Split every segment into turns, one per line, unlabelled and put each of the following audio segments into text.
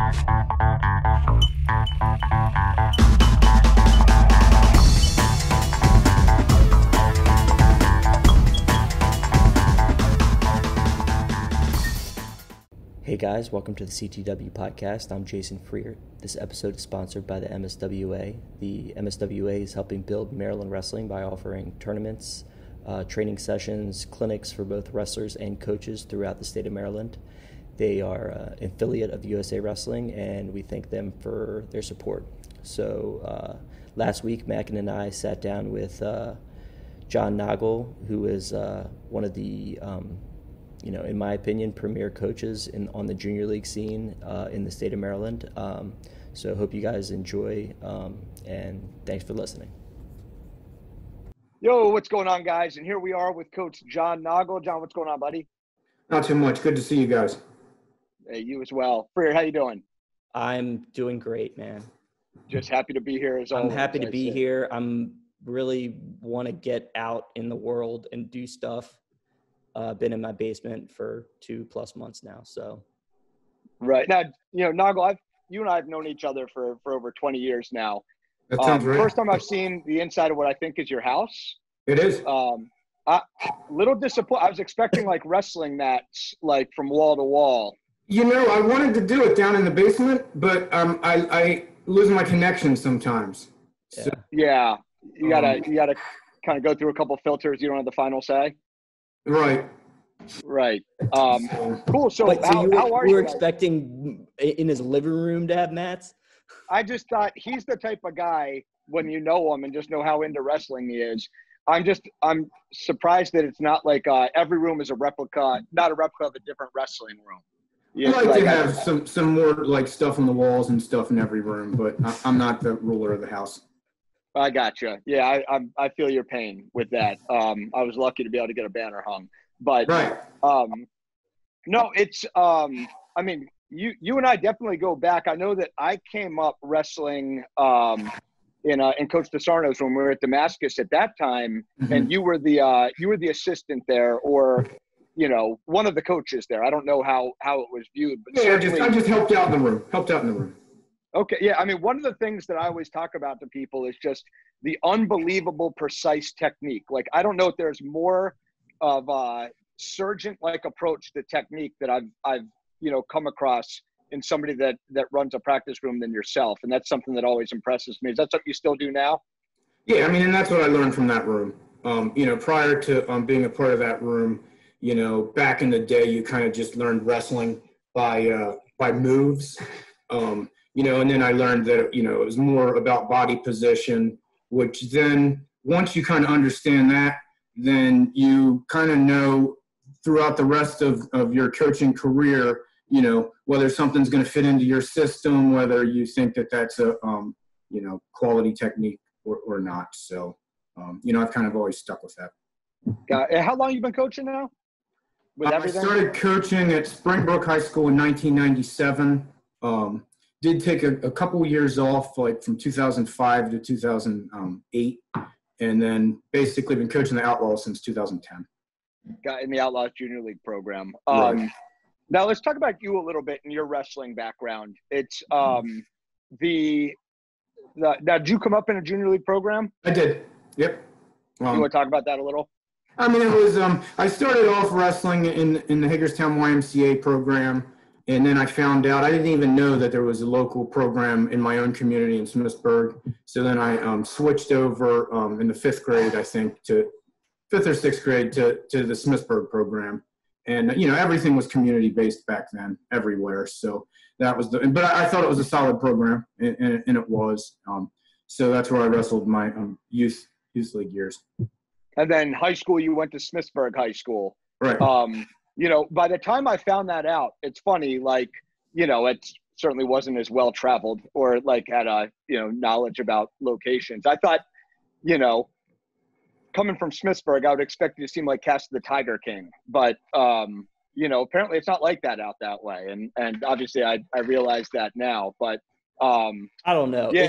Hey guys, welcome to the CTWpodcast. I'm Jason Freiert. This episode is sponsored by the MSWA. The MSWA is helping build Maryland wrestling by offering tournaments, training sessions, clinics for both wrestlers and coaches throughout the state of Maryland. They are an affiliate of USA Wrestling, and we thank them for their support. So last week, Mackin and I sat down with John Nogle, who is one of the in my opinion, premier coaches on the junior league scene in the state of Maryland. So hope you guys enjoy, and thanks for listening.
Yo, what's going on, guys? And here we are with Coach John Nogle. John, what's going on, buddy?
Not too much. Good to see you guys.
Hey, you as well. Freiert, how you doing?
I'm doing great, man.
Just happy to be here as always.
I'm happy to be here. I'm really want to get out in the world and do stuff. Been in my basement for 2+ months now, so.
Right. Now, Nogle, you and I have known each other for over 20 years now.
That sounds right.
First time I've seen the inside of what I think is your house.
It is.
Little disappointed. I was expecting like wrestling mats, like from wall to wall.
I wanted to do it down in the basement, but I lose my connection sometimes. So,
yeah. You gotta kind of go through a couple filters. You don't have the final say.
Right.
Cool. So how are you?
You were expecting in his living room to have mats?
I just thought he's the type of guy, when you know him and just know how into wrestling he is, I'm surprised that it's not like every room is not a replica of a different wrestling room.
I like to have some more like stuff on the walls and stuff in every room, but I'm not the ruler of the house.
I gotcha. Yeah, I feel your pain with that. I was lucky to be able to get a banner hung, but
right.
No, it's I mean, you and I definitely go back. I know that I came up wrestling in Coach DeSarno's when we were at Damascus at that time,
mm-hmm.
and you were the assistant there, or one of the coaches there. I don't know how it was viewed, but
yeah, I just helped out in the room.
Okay. Yeah. I mean, one of the things that I always talk about to people is just the unbelievable precise technique. Like, I don't know if there's more of a surgeon-like approach to technique that I've come across in somebody that runs a practice room than yourself. And that's something that always impresses me. Is that something you still do now?
Yeah. I mean, and that's what I learned from that room. Prior to being a part of that room, back in the day, you kind of just learned wrestling by moves. And then I learned that, it was more about body position, which then once you kind of understand that, then you kind of know throughout the rest of your coaching career, whether something's going to fit into your system, whether you think that that's a, quality technique or not. So, I've kind of always stuck with that.
How long have you been coaching now?
I started coaching at Springbrook High School in 1997. Did take a couple of years off, like from 2005 to 2008, and then basically been coaching the Outlaws since 2010.
Got in the Outlaws Junior League program.
Right.
Now let's talk about you a little bit and your wrestling background. It's now, did you come up in a Junior League program?
I did. Yep.
You want to talk about that a little?
I mean, it was I started off wrestling in the Hagerstown YMCA program. And then I found out, I didn't even know that there was a local program in my own community in Smithsburg. So then I switched over in the 5th grade, I think, to 5th or 6th grade to the Smithsburg program. And, everything was community-based back then, everywhere. So that was but I thought it was a solid program, and it was. So that's where I wrestled my youth league years.
And then high school, you went to Smithsburg High School.
Right.
By the time I found that out, it's funny, like, it certainly wasn't as well traveled or like had a, knowledge about locations. I thought, coming from Smithsburg, I would expect you to seem like Cast of the Tiger King, but, apparently it's not like that out that way. And obviously I realize that now, but,
I don't know.
Yeah,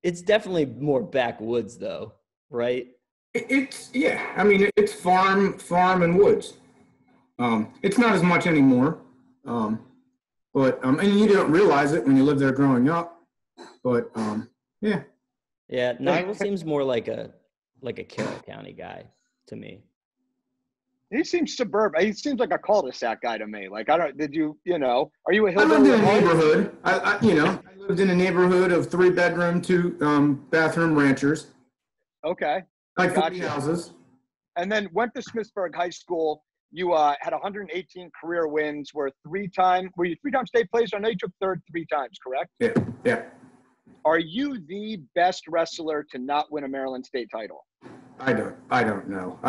it's definitely more backwoods though, right?
It's farm and woods. It's not as much anymore. But and you don't realize it when you live there growing up. But yeah.
Yeah, Nigel seems more like a Carroll County guy to me.
He seems suburban. He seems like a cul-de-sac guy to me. Like, I don't, are you a
I
hillbilly?
lived in a neighborhood. I lived in a neighborhood of 3-bedroom, 2-bathroom ranchers.
Okay.
Like 40 houses.
And then went to Smithsburg High School. You had 118 career wins, were you 3-time state placer? I know you took third 3 times, correct?
Yeah.
Are you the best wrestler to not win a Maryland state title?
I don't know.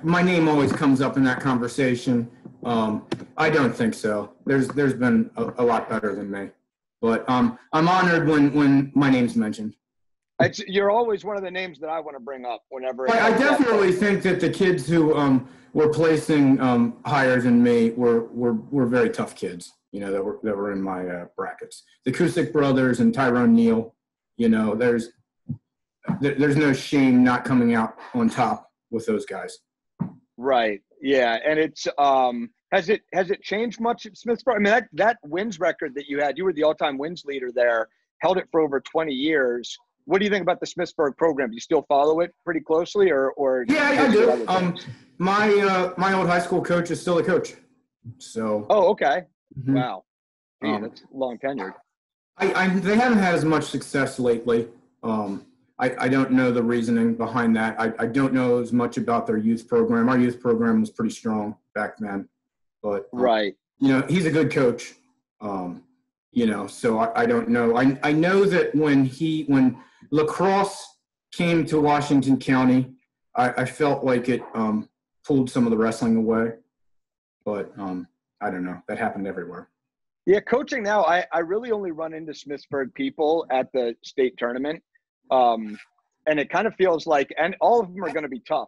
My name always comes up in that conversation. I don't think so. There's been a lot better than me, but I'm honored when my name's mentioned.
You're always one of the names that I want to bring up whenever.
I definitely think that the kids who were placing higher than me were very tough kids. That were in my brackets. The Cusick brothers and Tyrone Neal. There's no shame not coming out on top with those guys.
Right. Yeah. And it's has it changed much at Smithsburg? I mean, that wins record that you had, you were the all-time wins leader there, held it for over 20 years. What do you think about the Smithsburg program? Do you still follow it pretty closely or
Yeah, I do. My old high school coach is still a coach. So
Oh, okay.
Mm-hmm.
Wow. Gee, that's long tenured.
They haven't had as much success lately. I don't know the reasoning behind that. I don't know as much about their youth program. Our youth program was pretty strong back then, but
right.
He's a good coach. So I don't know. I know that when lacrosse came to Washington County, I felt like it pulled some of the wrestling away, but I don't know. That happened everywhere.
Yeah, coaching now, I really only run into Smithsburg people at the state tournament. And it kind of feels like, and all of them are going to be tough,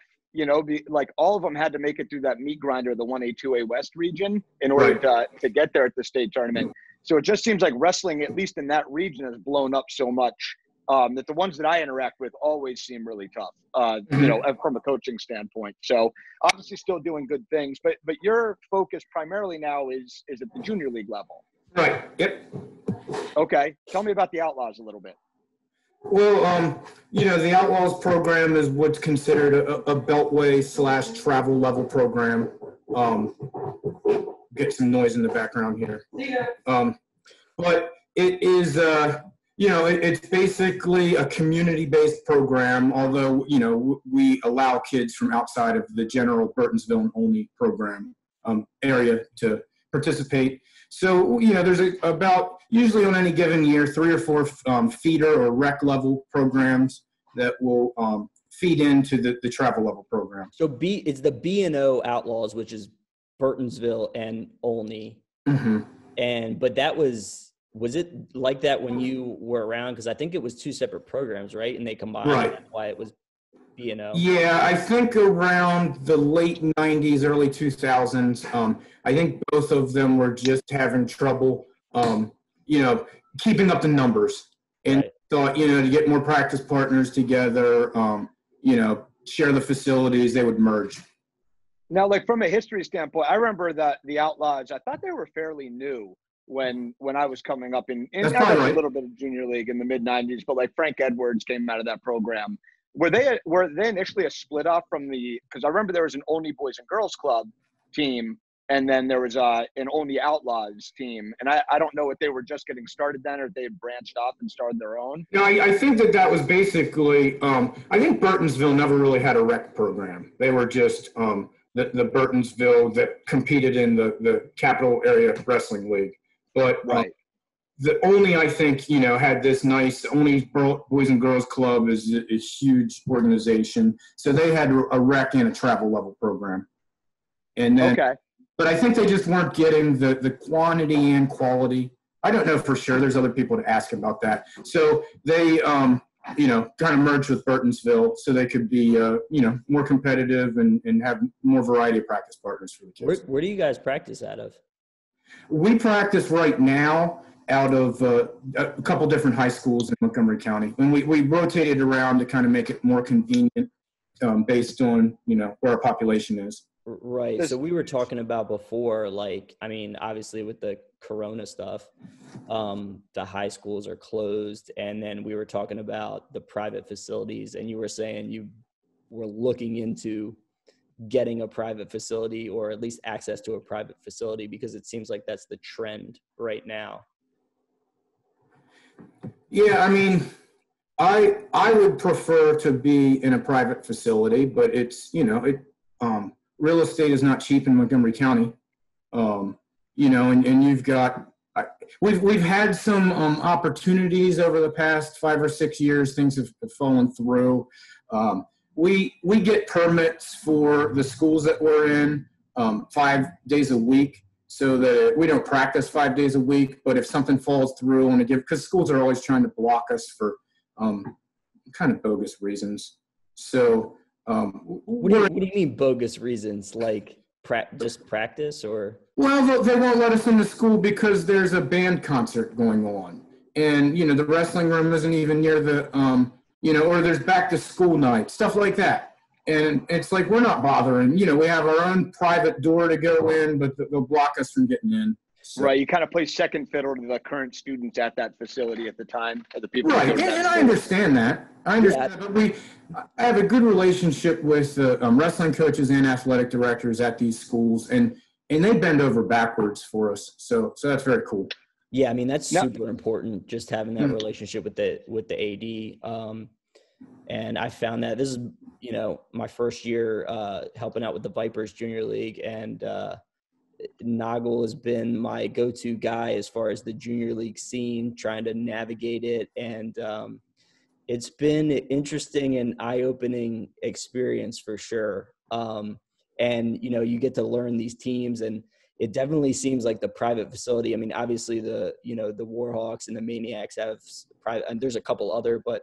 like all of them had to make it through that meat grinder, the 1A, 2A West region in order to get there at the state tournament. So it just seems like wrestling, at least in that region, has blown up so much that the ones that I interact with always seem really tough, from a coaching standpoint. So obviously still doing good things, but your focus primarily now is at the junior league level.
Right. Yep.
Okay. Tell me about the Outlaws a little bit.
Well, the Outlaws program is what's considered a beltway/travel level program. Get some noise in the background here. But it is, it's basically a community-based program, although, we allow kids from outside of the general Burtonsville and Olney program area to participate. So, there's about, usually on any given year, 3 or 4 feeder or rec level programs that will feed into the travel level program.
So it's the B&O Outlaws, which is Burtonsville and Olney.
Mm-hmm.
But that was it like that when you were around? Because I think it was 2 separate programs, right? And they combined.
Right.
That's why it was B&O.
Yeah, I think around the late 90s, early 2000s, I think both of them were just having trouble, keeping up the numbers. And thought, to get more practice partners together, share the facilities, they would merge.
Now, like from a history standpoint, I remember that the Outlaws, I thought they were fairly new when I was coming up in
That's probably right.
A little bit of junior league in the mid 90s, but like Frank Edwards came out of that program. Were they initially a split off from because I remember there was an Olney Boys and Girls Club team, and then there was an Olney Outlaws team, and I don't know if they were just getting started then or if they had branched off and started their own.
No, I think that was basically, I think Burtonsville never really had a rec program. They were just the Burtonsville that competed in the Capital Area Wrestling League. But the Olney, I think, had this nice, Olney Boys and Girls Club is a huge organization. So they had a rec and a travel level program. And then, but I think they just weren't getting the quantity and quality. I don't know for sure. There's other people to ask about that. So they, kind of merged with Burtonsville so they could be, more competitive and have more variety of practice partners for the kids.
Where do you guys practice out of?
We practice right now out of a couple different high schools in Montgomery County. And we rotated around to kind of make it more convenient based on, where our population is.
Right. So we were talking about before, like, I mean, obviously with the Corona stuff, the high schools are closed. And then we were talking about the private facilities, and you were saying you were looking into getting a private facility, or at least access to a private facility, because it seems like that's the trend right now.
Yeah, I mean, I would prefer to be in a private facility, but it's, real estate is not cheap in Montgomery County. And you've got, we've had some opportunities over the past 5 or 6 years. Things have fallen through. We get permits for the schools that we're in 5 days a week, so that we don't practice 5 days a week. But if something falls through, because schools are always trying to block us for kind of bogus reasons. So
what do you mean bogus reasons? Like just practice, or?
Well, they won't let us into school because there's a band concert going on, and the wrestling room isn't even near the or there's back to school night, stuff like that. And it's like, we're not bothering. We have our own private door to go in, but they'll block us from getting in. So.
Right. You kind of play second fiddle to the current students at that facility at the time, or the people.
Right. And I understand that. But I have a good relationship with the wrestling coaches and athletic directors at these schools, and they bend over backwards for us. So that's very cool.
Yeah. I mean, that's super important, just having that relationship with the AD. And I found that this is, my first year helping out with the Vipers Junior League, and Nagel has been my go-to guy as far as the junior league scene, trying to navigate it. And it's been an interesting and eye-opening experience for sure. And, you get to learn these teams, and it definitely seems like the private facility. I mean, obviously the Warhawks and the Maniacs have private, and there's a couple other, but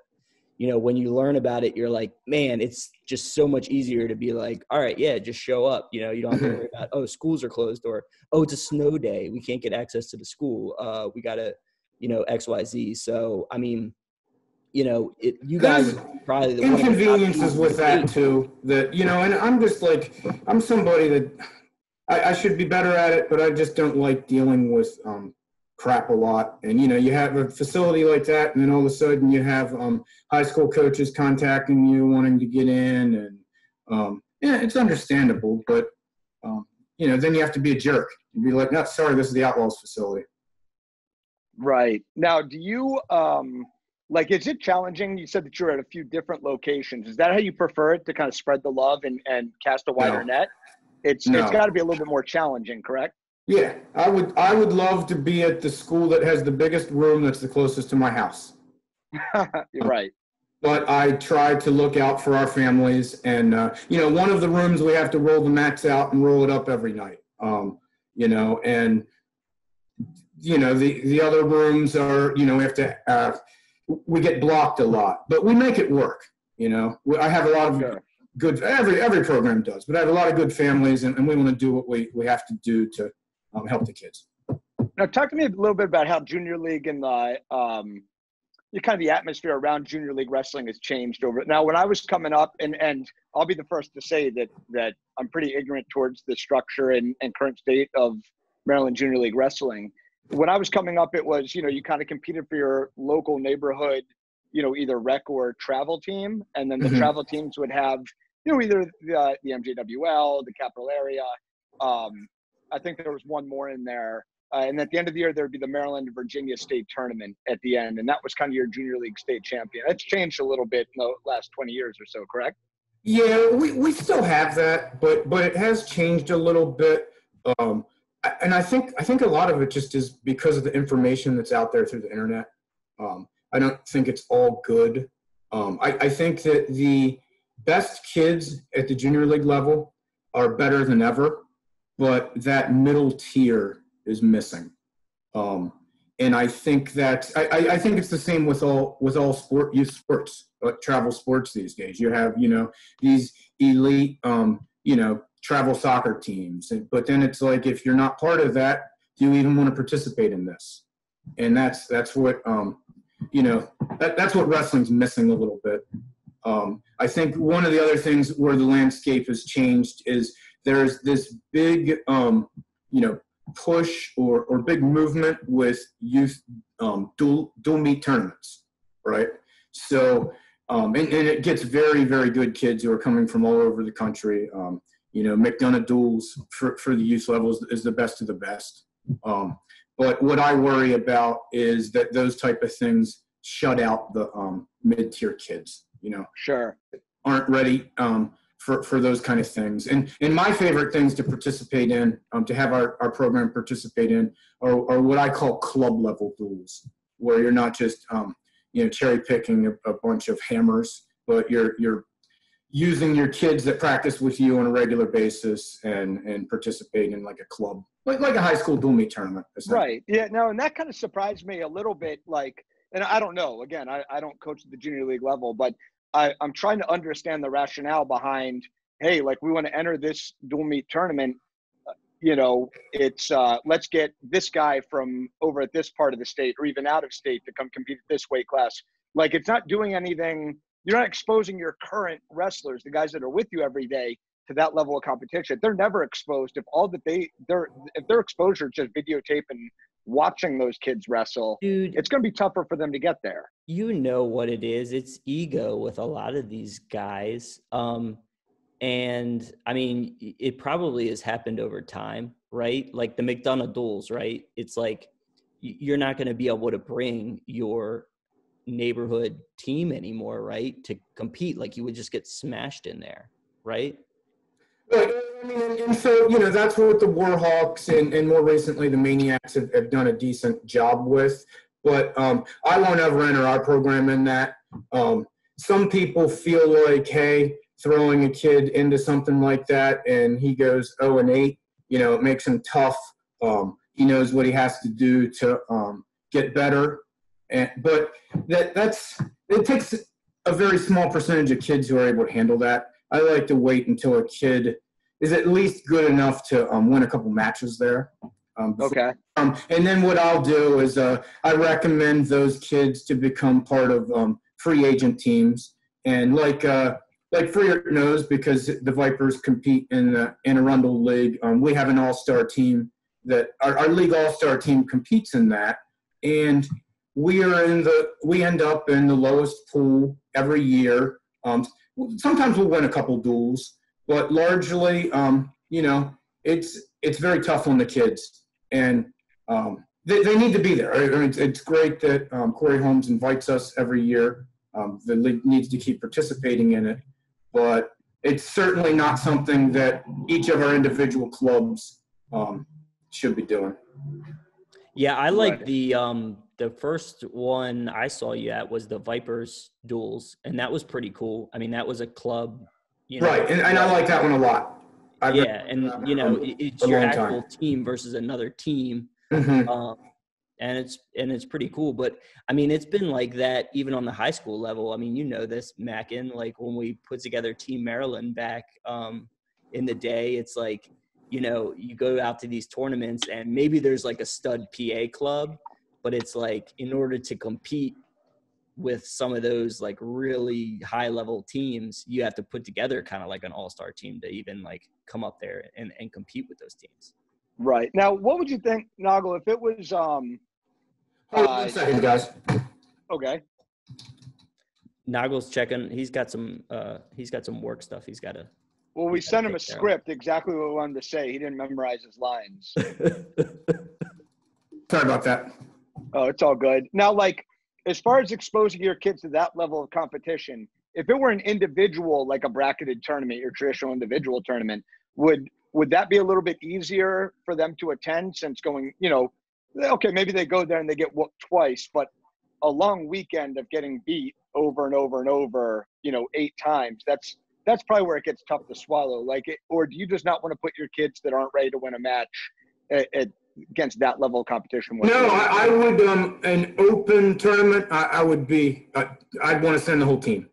when you learn about it, you're like, man, it's just so much easier to be like, all right, yeah, just show up. You don't have to worry about, oh, schools are closed, or, oh, it's a snow day, we can't get access to the school. We got to, XYZ. So, I mean, you guys probably the
inconveniences with that too, that, and I'm just like, I'm somebody that I should be better at it, but I just don't like dealing with crap a lot. And you have a facility like that, and then all of a sudden you have high school coaches contacting you wanting to get in, and it's understandable, but then you have to be a jerk and be like, no, sorry, this is the Outlaws facility.
Right. Now, do you is it challenging? You said that you're at a few different locations. Is that how you prefer it, to kind of spread the love and cast a wider net? It's got to be a little bit more challenging, correct?
Yeah, I would love to be at the school that has the biggest room that's the closest to my house.
You're right.
But I try to look out for our families, and one of the rooms we have to roll the mats out and roll it up every night. And the other rooms are we have to we get blocked a lot, but we make it work. I have a lot of good. Every program does, but I have a lot of good families, and we want to do what we have to do to help the kids.
Now, talk to me a little bit about how Junior League and the kind of the atmosphere around Junior League wrestling has changed over. Now, when I was coming up, and I'll be the first to say that I'm pretty ignorant towards the structure and current state of Maryland Junior League wrestling. When I was coming up, it was, you kind of competed for your local neighborhood, either rec or travel team. And then the travel teams would have, either the MJWL, the capital area. I think there was one more in there. And at the end of the year, there'd be the Maryland Virginia State Tournament at the end. And that was kind of your Junior League state champion. It's changed a little bit in the last 20 years or so, correct?
Yeah, we still have that, but it has changed a little bit. And I think a lot of it just is because of the information that's out there through the internet. I don't think it's all good. I think that the best kids at the Junior League level are better than ever, but that middle tier is missing. And I think that I think it's the same with all youth sports, travel sports these days. You have these elite travel soccer teams, but then it's like, if you're not part of that, do you even want to participate in this? And that's what that's what wrestling's missing a little bit. I think one of the other things where the landscape has changed is there's this big, push or big movement with youth dual meet tournaments, right? So, and it gets very, very good kids who are coming from all over the country. McDonough duels for the youth levels is the best of the best. But what I worry about is that those type of things shut out the mid-tier kids,
Sure.
aren't ready for those kind of things. And my favorite things to participate in, to have our program participate in, are what I call club level duels, where you're not just cherry picking a bunch of hammers, but you're using your kids that practice with you on a regular basis and participate in like a club, like a high school dual meet tournament.
Right. Yeah. No, and that kind of surprised me a little bit. And I don't know. Again, I don't coach at the junior league level, but I'm trying to understand the rationale behind, hey, we want to enter this dual meet tournament. It's let's get this guy from over at this part of the state or even out of state to come compete at this weight class. It's not doing anything. You're not exposing your current wrestlers, the guys that are with you every day, to that level of competition. They're never exposed. If their exposure is just videotape and watching those kids wrestle,
dude,
it's going to be tougher for them to get there.
You know what it is. It's ego with a lot of these guys. And I mean, it probably has happened over time, right? Like the McDonough duels, right? It's like, you're not going to be able to bring your neighborhood team anymore, right? To compete. You would just get smashed in there, right?
Right. I mean, and so, that's what the Warhawks and more recently the Maniacs have done a decent job with. But I won't ever enter our program in that. Some people feel like, hey, throwing a kid into something like that and he goes 0-8, it makes him tough. He knows what he has to do to get better. But it takes a very small percentage of kids who are able to handle that. I like to wait until a kid is at least good enough to win a couple matches there.
Okay.
And then what I'll do is I recommend those kids to become part of free agent teams. And like Freiert knows, because the Vipers compete in the Anne Arundel League, we have an all-star team that our league all-star team competes in that. And we end up in the lowest pool every year. Sometimes we'll win a couple duels, but largely, it's very tough on the kids, and they need to be there. I mean, it's great that Corey Holmes invites us every year. The league needs to keep participating in it, but it's certainly not something that each of our individual clubs should be doing.
Yeah, I like the first one I saw you at was the Vipers duels, and that was pretty cool. I mean, that was a club,
right, and I like that one a lot.
It's your actual team versus another team,
mm-hmm.
And it's pretty cool. But I mean, it's been like that even on the high school level. I mean, this, Mackin, when we put together Team Maryland back in the day, it's like, you go out to these tournaments and maybe there's a stud PA club, but it's in order to compete with some of those really high level teams, you have to put together kind of an all-star team to even come up there and compete with those teams.
Right. Now, what would you think, Noggle, if it was
hold on 1 second, guys.
Okay.
Noggle's checking. He's got some work stuff he's got to.
Well, we sent him a script, exactly what we wanted to say. He didn't memorize his lines.
Sorry about that.
Oh, it's all good. Now, as far as exposing your kids to that level of competition, if it were an individual, a bracketed tournament, your traditional individual tournament, would that be a little bit easier for them to attend, since going, okay, maybe they go there and they get whooped twice, but a long weekend of getting beat over and over and over, 8 times, that's probably where it gets tough to swallow. Or do you just not want to put your kids that aren't ready to win a match against that level of competition?
No, I would, an open tournament, I would be, I'd want to send the whole team.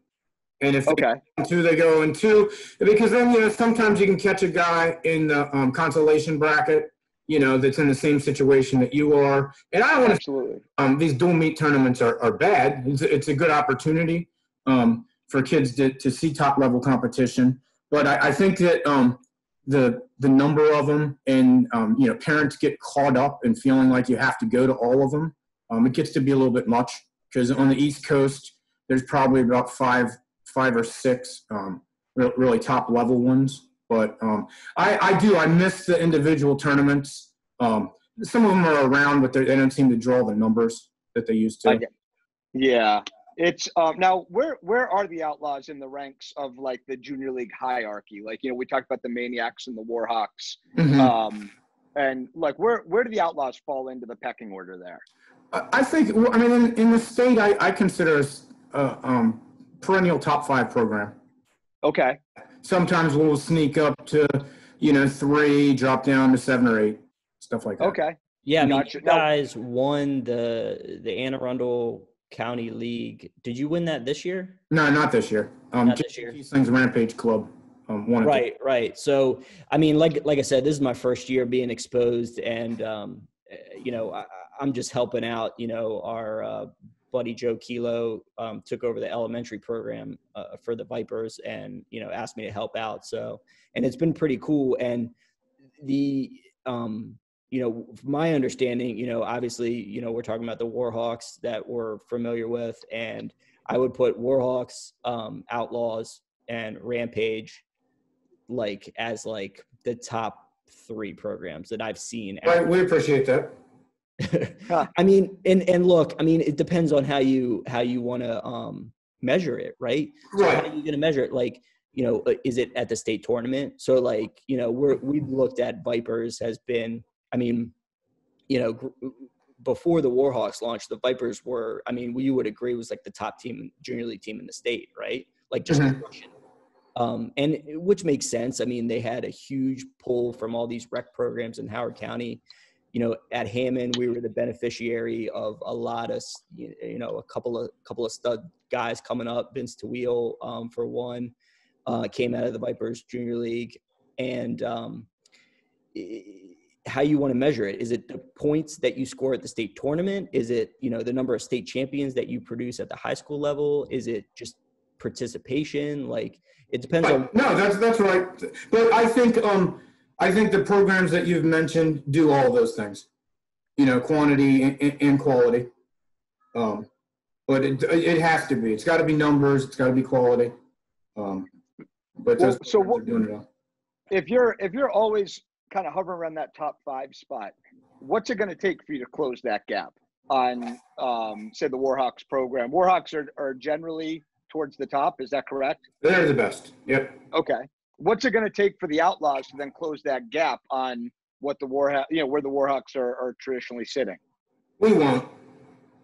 And if they go in two, because then, sometimes you can catch a guy in the consolation bracket, that's in the same situation that you are. And I want to, these dual meet tournaments are bad. It's a good opportunity for kids to see top level competition. But I think that the number of them, and parents get caught up in feeling like you have to go to all of them. It gets to be a little bit much, because on the East Coast there's probably about five or six really top level ones. But I miss the individual tournaments. Some of them are around, but they don't seem to draw the numbers that they used to.
Yeah. It's now where are the Outlaws in the ranks of like the junior league hierarchy? Like, we talked about the Maniacs and the Warhawks.
Mm-hmm.
And like where do the Outlaws fall into the pecking order there?
I think, in the state, I consider us a perennial top 5 program.
Okay.
Sometimes we'll sneak up to 3, drop down to 7 or 8, stuff like that.
Okay.
Yeah, you guys won the Anne Arundel County League. Did you win that this year?
No, not this year.
Not this year.
These things Rampage Club won it.
Right. So, like I said, this is my first year being exposed, and I'm just helping out. Our buddy Joe Kilo took over the elementary program for the Vipers, and asked me to help out. So, and it's been pretty cool. And the from my understanding, obviously, we're talking about the Warhawks that we're familiar with, and I would put Warhawks, Outlaws, and Rampage as the top 3 programs that I've seen.
Right, we appreciate that.
And look, it depends on how you want to measure it, right? So
right.
How are you going to measure it? Is it at the state tournament? So we've looked at Vipers has been, before the Warhawks launched, the Vipers were, you would agree, was like the top junior league team in the state, right? Just and which makes sense. They had a huge pull from all these rec programs in Howard County. At Hammond, we were the beneficiary of a lot of, a couple of stud guys coming up. Vince Tawil, for one, came out of the Vipers Junior League. And how you want to measure it? Is it the points that you score at the state tournament? Is it, the number of state champions that you produce at the high school level? Is it just participation? It depends on.
No, that's right. But I think the programs that you've mentioned do all of those things, quantity and quality. But it has to be. It's got to be numbers. It's got to be quality. But those programs are doing it all.
If you're always kind of hovering around that top 5 spot, what's it going to take for you to close that gap on, say, the Warhawks program? Warhawks are generally towards the top. Is that correct?
They're the best. Yep.
Okay. What's it going to take for the Outlaws to then close that gap on what the where the Warhawks are traditionally sitting?
We won't.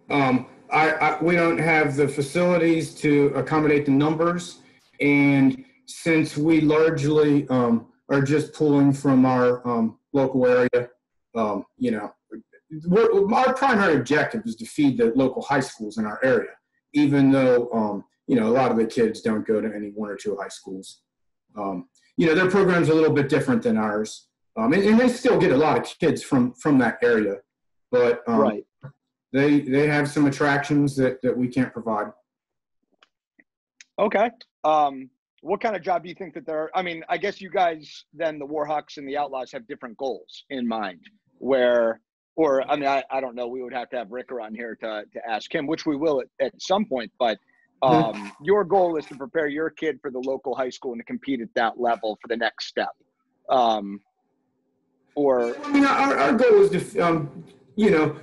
We don't have the facilities to accommodate the numbers, and since we largely are just pulling from our local area, our primary objective is to feed the local high schools in our area, even though a lot of the kids don't go to any 1 or 2 high schools. Their program's a little bit different than ours. And they still get a lot of kids from that area, but
right.
They have some attractions that we can't provide.
Okay. What kind of job do you think that they're, I guess you guys, then the Warhawks and the Outlaws have different goals in mind I don't know, we would have to have Rick around here to ask him, which we will at some point, but your goal is to prepare your kid for the local high school and to compete at that level for the next step. Our
goal is to,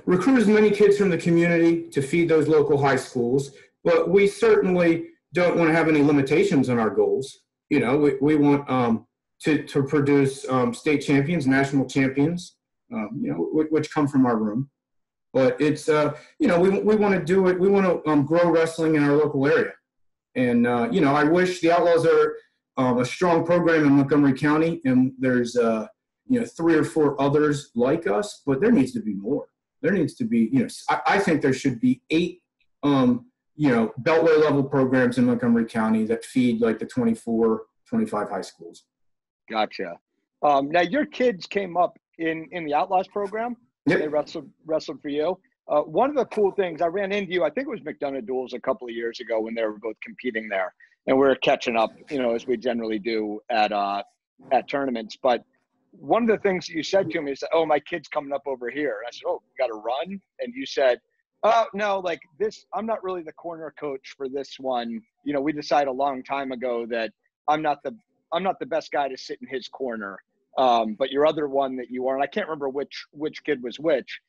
recruit as many kids from the community to feed those local high schools, but we certainly don't want to have any limitations on our goals. We want to produce state champions, national champions, which come from our room. But it's, we want to do it. We want to grow wrestling in our local area. And, I wish the Outlaws are a strong program in Montgomery County, and there's, 3 or 4 others like us, but there needs to be more. There needs to be, I think there should be 8, beltway level programs in Montgomery County that feed like the 24, 25 high schools.
Gotcha. Now your kids came up in the Outlaws program.
Yep.
They wrestled for you. One of the cool things, I ran into you, I think it was McDonough Duels a couple of years ago when they were both competing there, and we were catching up, as we generally do at at tournaments. But one of the things that you said to me is, oh, my kid's coming up over here. And I said, oh, you got to run? And you said, oh, no, like this, I'm not really the corner coach for this one. You know, we decided a long time ago that I'm not the best guy to sit in his corner. But your other one that you are, and I can't remember which kid was which.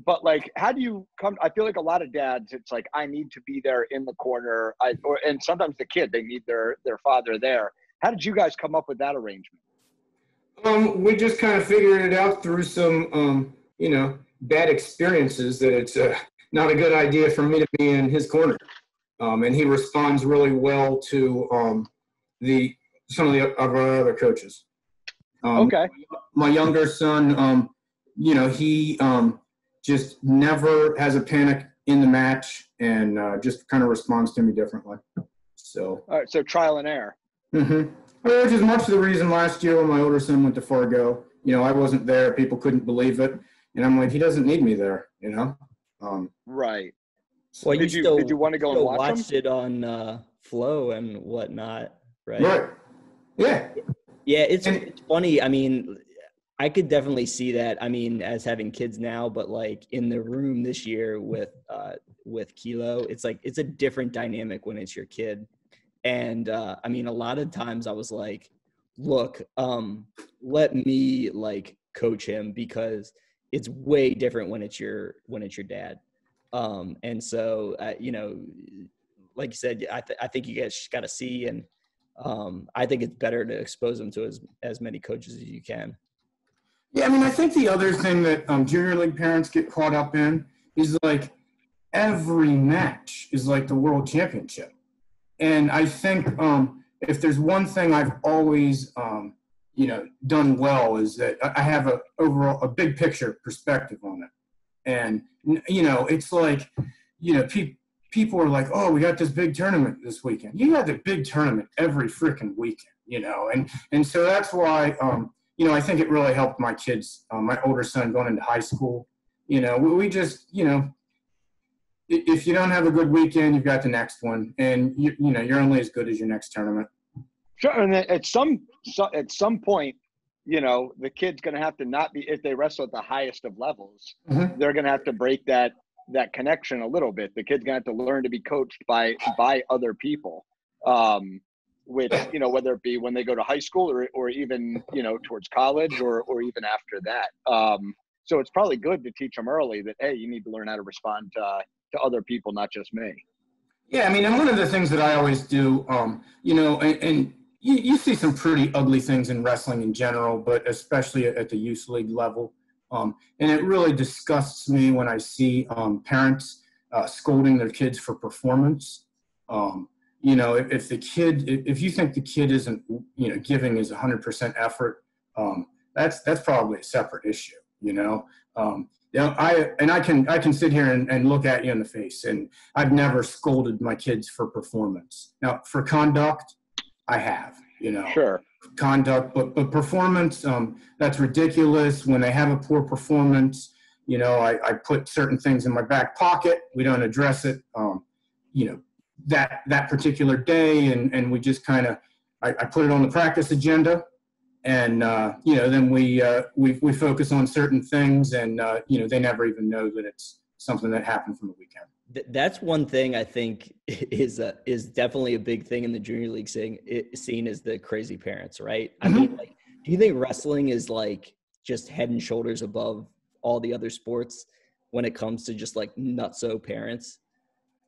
But like, how do you come? I feel like a lot of dads, it's like, I need to be there in the corner. And sometimes the kid, they need their father there. How did you guys come up with that arrangement?
We just kind of figured it out through some, bad experiences that it's not a good idea for me to be in his corner. And he responds really well to some of our other coaches.
Okay.
My younger son, he just never has a panic in the match and just kind of responds to me differently. So.
All right. So trial and error.
Mm-hmm. Which is much the reason last year when my older son went to Fargo, I wasn't there. People couldn't believe it. And I'm like, he doesn't need me there,
Right.
Well,
did you want to go and watch
it on Flow and whatnot, right?
Right. Yeah.
Yeah, it's funny. I mean, I could definitely see that. I mean, as having kids now, but like in the room this year with Kilo, it's like it's a different dynamic when it's your kid. And I mean, a lot of times I was like, look, let me like coach him because it's way different when it's your dad. And so, like you said, I think you guys got to see, and I think it's better to expose them to as many coaches as you can.
Yeah, I mean, I think the other thing that junior league parents get caught up in is like every match is like the world championship. And I think if there's one thing I've always, done well is that I have a big picture perspective on it. And, it's like, people are like, oh, we got this big tournament this weekend. You have a big tournament every freaking weekend, and so that's why, I think it really helped my kids, my older son going into high school. We just, if you don't have a good weekend, you've got the next one, and you're only as good as your next tournament.
Sure, and at some point, the kid's going to have to not be, if they wrestle at the highest of levels,
mm-hmm.
They're going to have to break that connection a little bit. The kid's going to have to learn to be coached by other people, which whether it be when they go to high school or even towards college or even after that. So it's probably good to teach them early that, hey, you need to learn how to respond to other people, not just me.
Yeah, I mean, and one of the things that I always do, and you see some pretty ugly things in wrestling in general, but especially at the youth league level. And it really disgusts me when I see parents scolding their kids for performance. If you think the kid isn't, giving his 100% effort, that's probably a separate issue, I can sit here and look at you in the face, and I've never scolded my kids for performance. Now, for conduct, I have,
Sure.
Conduct, but performance, that's ridiculous. When they have a poor performance, I put certain things in my back pocket. We don't address it, that particular day, and we just kind of, I put it on the practice agenda. And, then we focus on certain things, and, they never even know that it's something that happened from the weekend.
That's one thing I think is definitely a big thing in the junior league scene is the crazy parents, right?
Mm-hmm.
I mean, like, do you think wrestling is like just head and shoulders above all the other sports when it comes to just like nutso parents?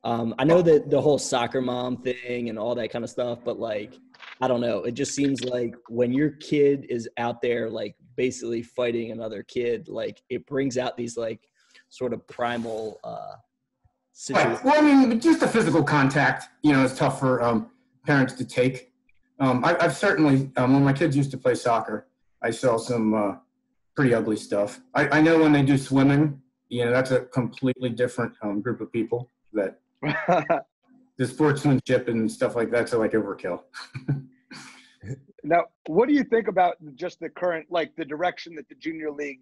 I know that the whole soccer mom thing and all that kind of stuff, but like, I don't know. It just seems like when your kid is out there, like basically fighting another kid, like it brings out these like sort of primal situations.
Right. Well, I mean, just the physical contact, is tough for parents to take. I've certainly, when my kids used to play soccer, I saw some pretty ugly stuff. I know when they do swimming, that's a completely different group of people that the sportsmanship and stuff like that's like overkill.
Now, what do you think about just the current, like the direction that the junior league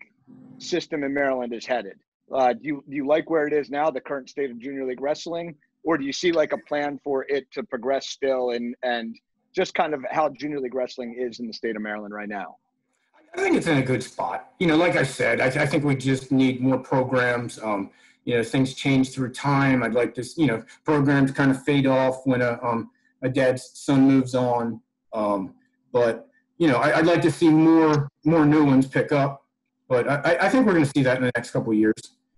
system in Maryland is headed? Do you like where it is now, the current state of junior league wrestling, or do you see like a plan for it to progress still and just kind of how junior league wrestling is in the state of Maryland right now?
I think it's in a good spot. Like I said, I think we just need more programs. Things change through time. I'd like to, programs kind of fade off when a dad's son moves on. But I'd like to see more new ones pick up. But I think we're going to see that in the next couple of years.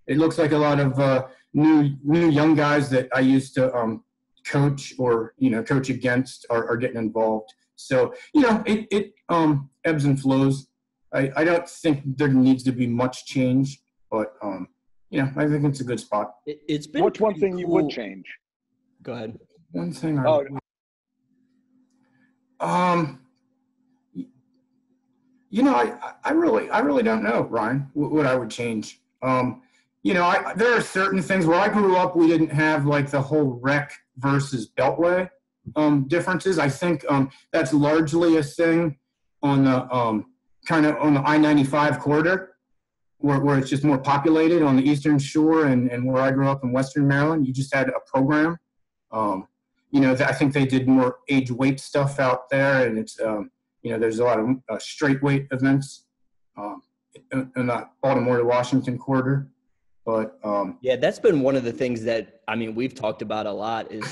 It looks like a lot of new young guys that I used to coach or coach against are getting involved. So it ebbs and flows. I don't think there needs to be much change, but I think it's a good spot.
It's been
What's one thing you would change?
Go ahead.
One thing I really don't know, Ryan, what I would change. There are certain things where I grew up, we didn't have like the whole rec versus beltway differences. I think that's largely a thing on the kind of on the I-95 corridor where it's just more populated on the Eastern Shore and where I grew up in Western Maryland. You just had a program. I think they did more age weight stuff out there, and it's there's a lot of straight weight events in the Baltimore to Washington corridor. But
yeah, that's been one of the things that we've talked about a lot is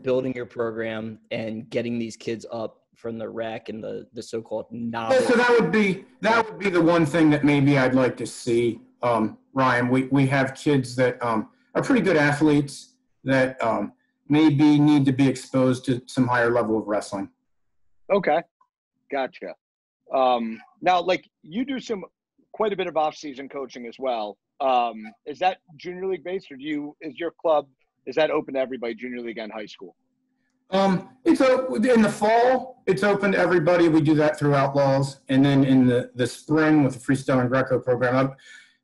building your program and getting these kids up from the rec and the so-called novice.
So that would be the one thing that maybe I'd like to see, Ryan. We have kids that are pretty good athletes that maybe need to be exposed to some higher level of wrestling. Okay,
gotcha. Now, like you do quite a bit of off-season coaching as well. Is that junior league based, or is your club, is that open to everybody, junior league and high school?
It's in the fall, it's open to everybody. We do that through Outlaws. And then in the spring with the freestyle and Greco program,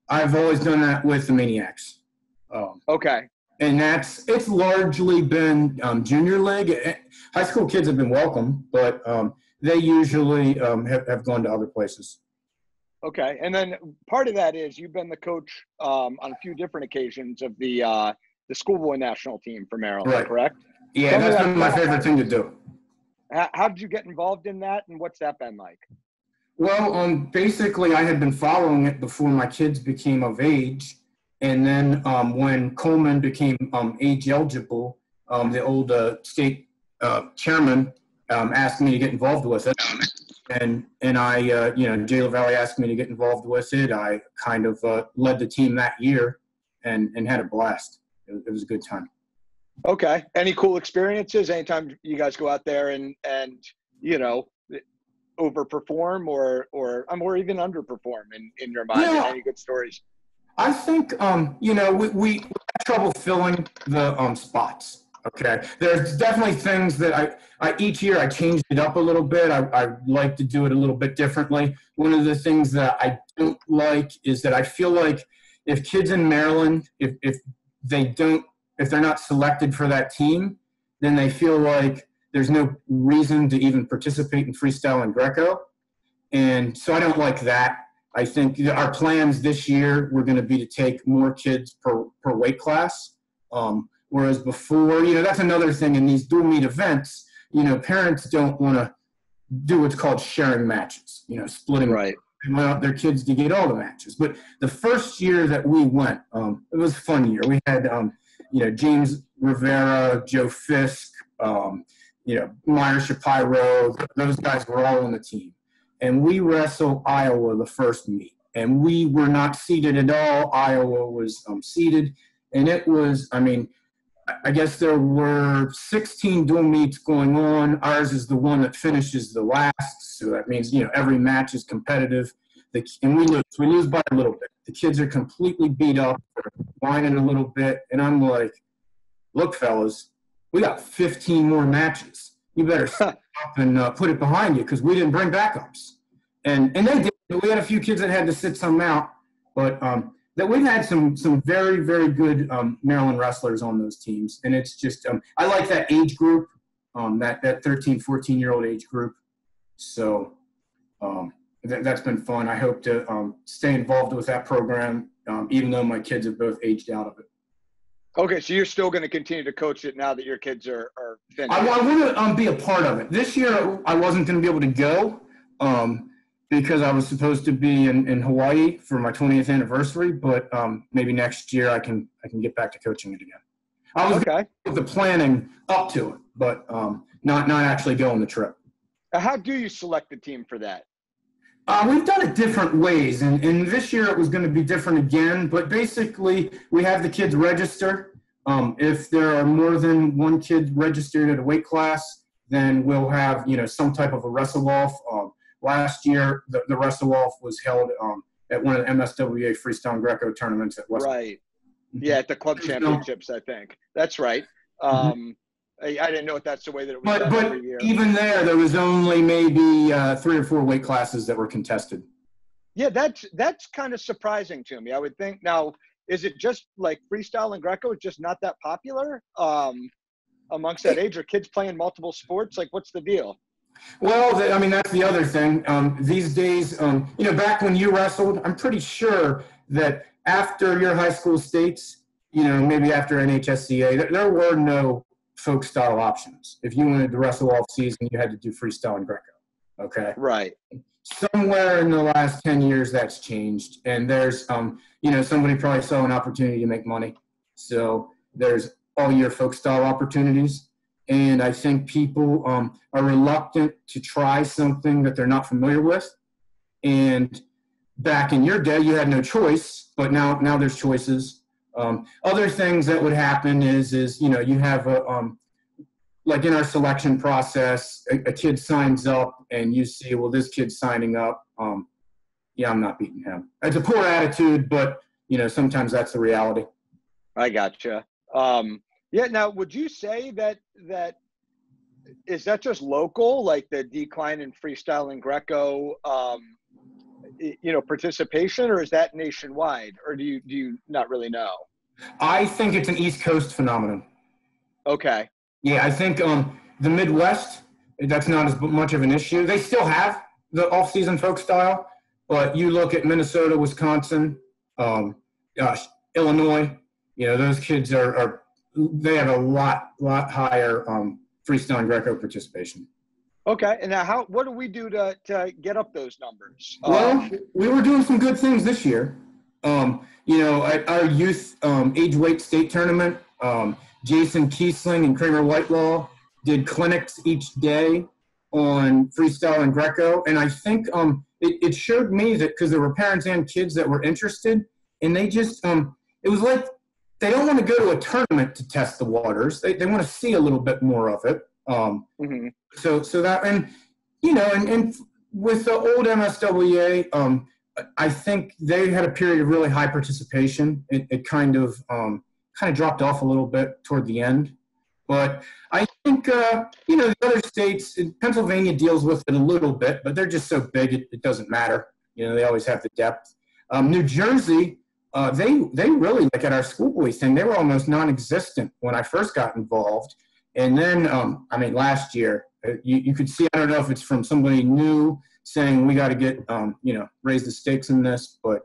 I've always done that with the Maniacs.
Okay.
And it's largely been junior league. High school kids have been welcome, but they usually have gone to other places.
Okay. And then part of that is you've been the coach on a few different occasions of the schoolboy national team for Maryland, right. Correct?
Yeah, that's been my favorite thing to do.
How did you get involved in that, and what's that been like?
Well, basically, I had been following it before my kids became of age, and then when Coleman became age eligible, the old state chairman asked me to get involved with it, and I, Jayla Valley asked me to get involved with it. I kind of led the team that year, and had a blast. It was a good time.
Okay. Any cool experiences? Anytime you guys go out there and overperform or even underperform in your mind? Yeah. Any good stories?
I think we had trouble filling the spots. Okay. There's definitely things that I each year I changed it up a little bit. I like to do it a little bit differently. One of the things that I don't like is that I feel like if kids in Maryland, if they're not selected for that team, then they feel like there's no reason to even participate in freestyle and Greco. And so I don't like that. I think our plans this year were going to be to take more kids per weight class. Whereas before, that's another thing in these dual meet events, parents don't want to do what's called sharing matches, splitting their kids to get all the matches. But the first year that we went, it was a fun year. We had, James Rivera, Joe Fisk, Meyer Shapiro, those guys were all on the team. And we wrestled Iowa the first meet. And we were not seeded at all. Iowa was seeded. And it was, I guess there were 16 dual meets going on. Ours is the one that finishes the last. So that means, every match is competitive. And we lose. We lose by a little bit. The kids are completely beat up. They're whining a little bit. And I'm like, look, fellas, we got 15 more matches. You better step up and put it behind you because we didn't bring backups. And they did. We had a few kids that had to sit some out. But that we've had some very, very good Maryland wrestlers on those teams. And it's just I like that age group, that 13, 14-year-old age group. So that's been fun. I hope to stay involved with that program, even though my kids have both aged out of it.
Okay, so you're still going to continue to coach it now that your kids are finished?
I want to be a part of it. This year, I wasn't going to be able to go because I was supposed to be in Hawaii for my 20th anniversary. But maybe next year I can get back to coaching it again. I was
okay
with the planning up to it, but not actually go on the trip.
How do you select the team for that?
We've done it different ways, and this year it was going to be different again. But basically, we have the kids register. If there are more than one kid registered at a weight class, then we'll have some type of a wrestle-off. Last year, the wrestle-off was held at one of the MSWA Freestyle and Greco tournaments at West.
Right. Yeah, at the club championships, I think. That's right. I didn't know if that's the way that it was done every year.
But even there was only maybe 3 or 4 weight classes that were contested.
Yeah, that's kind of surprising to me. I would think now, is it just like freestyle and Greco is just not that popular amongst that age? Are kids playing multiple sports? Like, what's the deal?
Well, that's the other thing. These days, back when you wrestled, I'm pretty sure that after your high school states, maybe after NHSCA, there were no folk style options. If you wanted to wrestle off season, you had to do freestyle and Greco. Okay.
Right.
Somewhere in the last 10 years that's changed. And there's, somebody probably saw an opportunity to make money. So there's all year folk style opportunities. And I think people are reluctant to try something that they're not familiar with. And back in your day, you had no choice, but now there's choices. Other things that would happen is you have like in our selection process, a kid signs up and you see, well, this kid's signing up. Yeah, I'm not beating him. It's a poor attitude, but sometimes that's the reality.
I gotcha. Yeah. Now, would you say that is that just local, like the decline in freestyle and Greco, participation, or is that nationwide, or do you not really know?
I think it's an East Coast phenomenon.
Okay.
Yeah, I think the Midwest, that's not as much of an issue. They still have the off-season folk style, but you look at Minnesota, Wisconsin, Illinois, those kids they have a lot higher freestyle and Greco participation.
Okay, and now what do we do to get up those numbers?
Well, we were doing some good things this year. At our youth age weight state tournament, Jason Kiesling and Kramer Whitelaw did clinics each day on freestyle and Greco. And I think it showed me that because there were parents and kids that were interested, and they just it was like they don't want to go to a tournament to test the waters. They want to see a little bit more of it. So that, and with the old MSWA, I think they had a period of really high participation. It kind of dropped off a little bit toward the end. But I think, the other states, Pennsylvania deals with it a little bit, but they're just so big it doesn't matter. They always have the depth. New Jersey, they really, like at our schoolboy thing, they were almost non-existent when I first got involved. And then, last year, you could see, I don't know if it's from somebody new saying we got to get, raise the stakes in this, but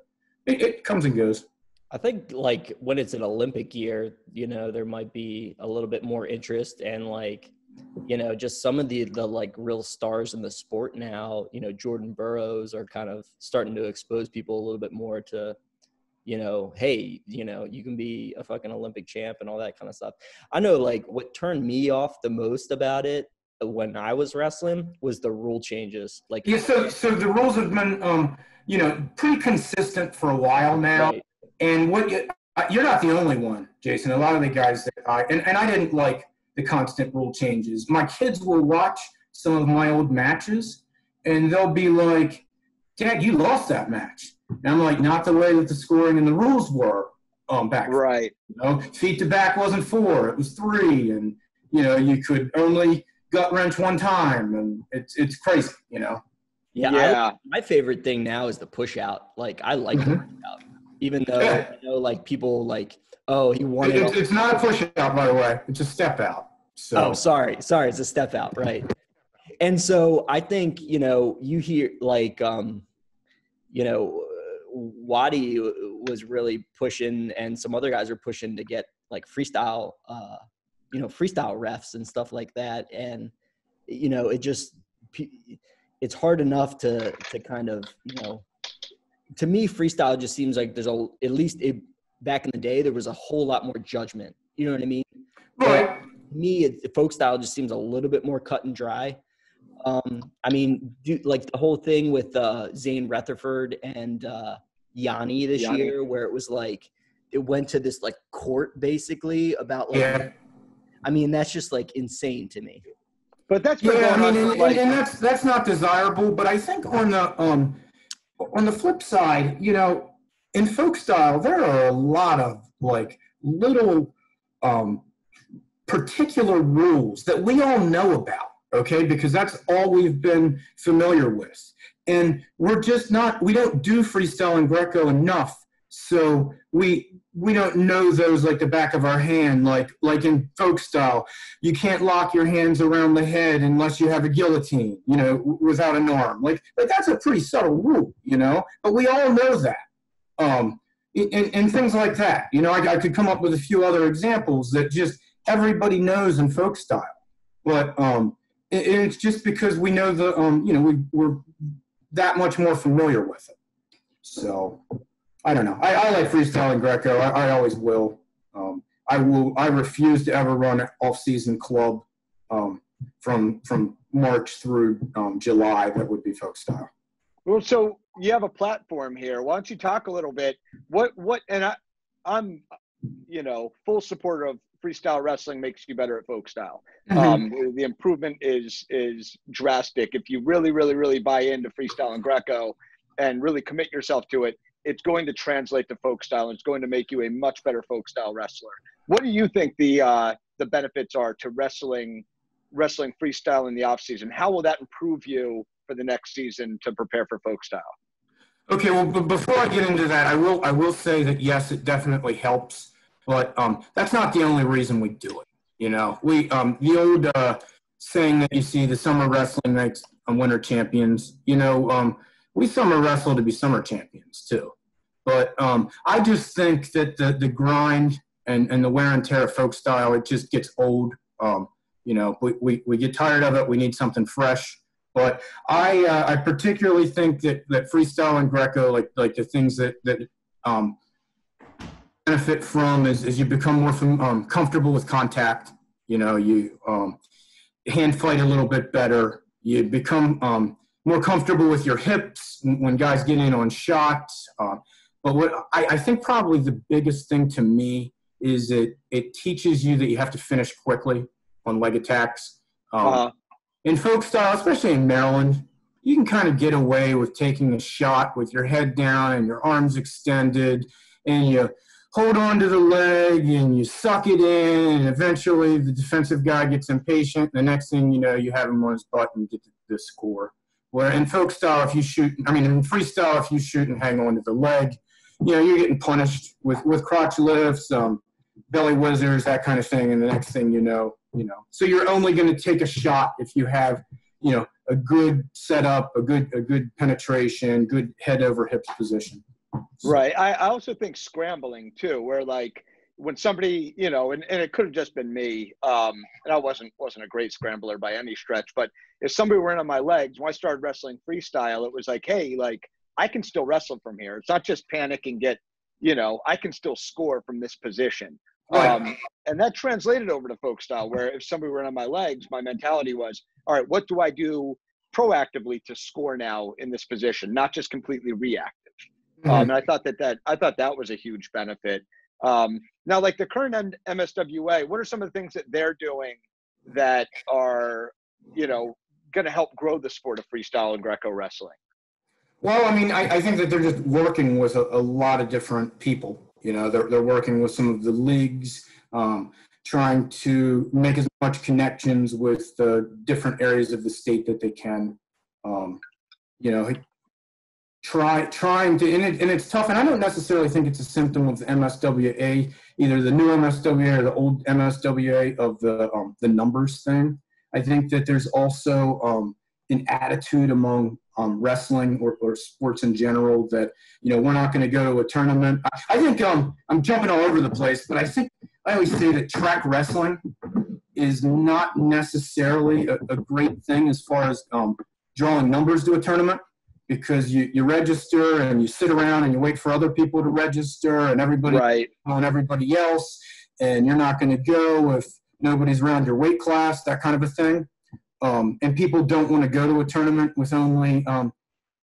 it comes and goes.
I think like when it's an Olympic year, there might be a little bit more interest and just some of the like real stars in the sport now, Jordan Burroughs are kind of starting to expose people a little bit more to, hey, you can be a fucking Olympic champ and all that kind of stuff. I know like what turned me off the most about it when I was wrestling was the rule changes. Like,
yeah, so the rules have been, pretty consistent for a while now. Right. And you're not the only one, Jason. A lot of the guys that I didn't like the constant rule changes. My kids will watch some of my old matches and they'll be like, Dad, you lost that match. And I'm like, not the way that the scoring and the rules were back then.
Right.
Feet to back wasn't 4, it was 3. And, you could only gut wrench one time. And it's crazy,
Yeah. My favorite thing now is the push out. Like, I like the push out. Even though, like, people like, oh, he won it.
It's not a push out, by the way. It's a step out. So.
Oh, sorry. It's a step out, right. And so I think, you hear, like, Waddy was really pushing and some other guys are pushing to get like freestyle, freestyle refs and stuff like that. And, it's hard enough to kind of, to me, freestyle just seems like there's back in the day, there was a whole lot more judgment. You know what I mean?
Right.
But to me, folk style just seems a little bit more cut and dry. Like the whole thing with Zane Rutherford and Yanni this year, where it was like it went to this like court basically about like, that's just like insane to me.
But that's been going on for like,
and that's not desirable. But I think on the flip side, in folk style, there are a lot of like little particular rules that we all know about. Okay, because that's all we've been familiar with. And we don't do freestyle and Greco enough. So we don't know those like the back of our hand, like in folk style. You can't lock your hands around the head unless you have a guillotine, without an arm. Like that's a pretty subtle rule, but we all know that. And things like that. I could come up with a few other examples that just everybody knows in folk style. But it's just because we know we're that much more familiar with it. So I don't know. I like freestyle and Greco. I always will. I refuse to ever run an off-season club from March through July. That would be folk style.
Well, so you have a platform here. Why don't you talk a little bit? And I'm full supporter of freestyle wrestling makes you better at folk style.
Mm-hmm.
The improvement is drastic. If you really, really, really buy into freestyle and Greco and really commit yourself to it, it's going to translate to folk style, and it's going to make you a much better folk style wrestler. What do you think the benefits are to wrestling freestyle in the off season? How will that improve you for the next season to prepare for folk style?
Okay, well, before I get into that, I will say that yes, it definitely helps. But that's not the only reason we do it. We the old saying that you see, the summer wrestling makes winter champions. We summer wrestle to be summer champions too. But I just think that the grind and the wear and tear of folk style, it just gets old. We get tired of it. We need something fresh. But I particularly think that freestyle and Greco, like the things that benefit from is you become more comfortable with contact. You hand fight a little bit better. You become more comfortable with your hips when guys get in on shots. But what I think probably the biggest thing to me is it teaches you that you have to finish quickly on leg attacks. In folk style, especially in Maryland, you can kind of get away with taking a shot with your head down and your arms extended, and you hold on to the leg and you suck it in, and eventually the defensive guy gets impatient. And the next thing you know, you have him on his butt and get the score. Where in folk style, in freestyle, if you shoot and hang on to the leg, you're getting punished with crotch lifts, belly whizzers, that kind of thing. And the next thing you know. So you're only going to take a shot if you have, a good setup, a good penetration, good head over hips position.
Right. I also think scrambling too, where like when somebody, and it could have just been me, and I wasn't a great scrambler by any stretch, but if somebody were in on my legs, when I started wrestling freestyle, it was like, hey, like I can still wrestle from here. It's not just panic and get, I can still score from this position.
Right.
And that translated over to folk style, where if somebody were on my legs, my mentality was, all right, what do I do proactively to score now in this position, not just completely reactive. And I thought that was a huge benefit. Now, like the current MSWA, what are some of the things that they're doing that are, going to help grow the sport of freestyle and Greco wrestling?
Well, I think that they're just working with a lot of different people. They're working with some of the leagues, trying to make as much connections with the different areas of the state that they can. Trying to, and it's tough. And I don't necessarily think it's a symptom of the MSWA, either the new MSWA or the old MSWA of the numbers thing. I think that there's also an attitude among wrestling or sports in general that, we're not going to go to a tournament. I think I'm jumping all over the place, but I think I always say that track wrestling is not necessarily a great thing as far as drawing numbers to a tournament, because you register and you sit around and you wait for other people to register and everybody on everybody else, and you're not going to go if nobody's around your weight class, that kind of a thing. And people don't want to go to a tournament with only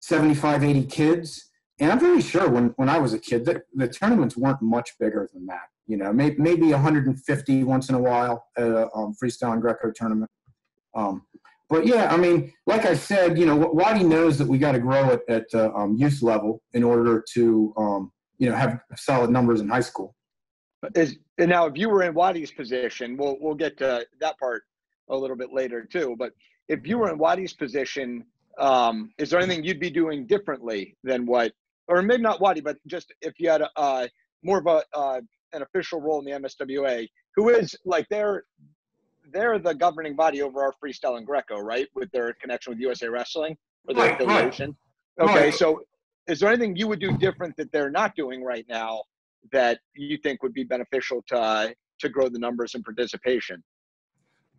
75, 80 kids. And I'm pretty sure when I was a kid, the tournaments weren't much bigger than that. You know, maybe 150 once in a while at a freestyle and Greco tournament. But yeah, I mean, like I said, you know, Waddy knows that we got to grow at youth level in order to, you know, have solid numbers in high school.
And now, if you were in Waddy's position, we'll get to that part a little bit later too. But if you were in Waddy's position, is there anything you'd be doing differently than what, or maybe not Waddy, but just if you had more of an official role in the MSWA, who is like they're the governing body over our freestyle and Greco, right? With their connection with USA Wrestling or their affiliation.
Right.
Okay,
Right.
so is there anything you would do different that they're not doing right now that you think would be beneficial to grow the numbers and participation?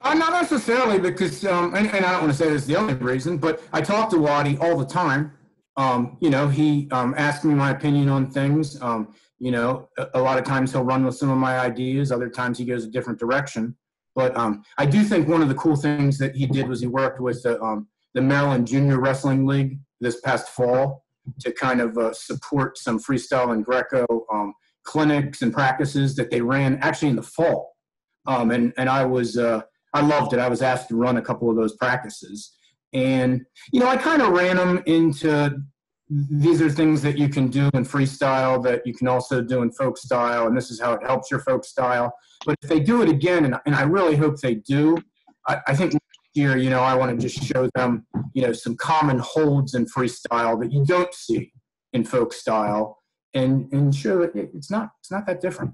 Not necessarily, because, and I don't want to say this is the only reason, but I talk to Waddy all the time. You know, he asks me my opinion on things. You know, a lot of times he'll run with some of my ideas. Other times he goes a different direction. But I do think one of the cool things that he did was he worked with the Maryland Junior Wrestling League this past fall to kind of support some freestyle and Greco clinics and practices that they ran actually in the fall. And I loved it. I was asked to run a couple of those practices. And, you know, I kind of ran them into, these are things that you can do in freestyle that you can also do in folk style, and this is how it helps your folk style. But if they do it again, and I really hope they do, I think next year, you know, I want to just show them, you know, some common holds in freestyle that you don't see in folk style, and show that it's not that different.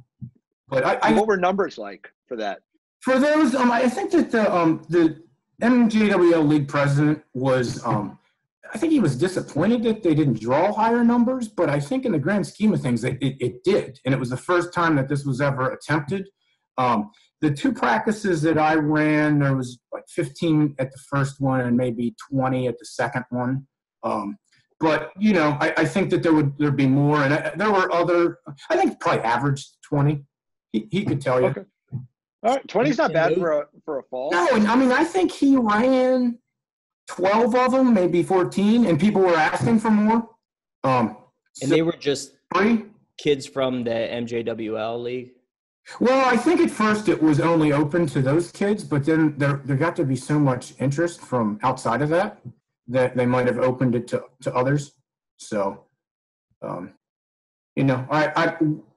But
what were numbers like for that?
For those, I think that the MJWL league president was, I think he was disappointed that they didn't draw higher numbers, but I think in the grand scheme of things, it did. And it was the first time that this was ever attempted. The two practices that I ran, there was like 15 at the first one and maybe 20 at the second one. But, you know, I think that there'd be more. And there were other, I think probably averaged 20. He could tell you.
Okay. All right, 20 is not bad for a fall.
No, and I mean, I think he ran 12 of them, maybe 14, and people were asking for more.
And they were just
3
kids from the MJWL league?
Well, I think at first it was only open to those kids, but then there got to be so much interest from outside of that they might have opened it to others. So, you know,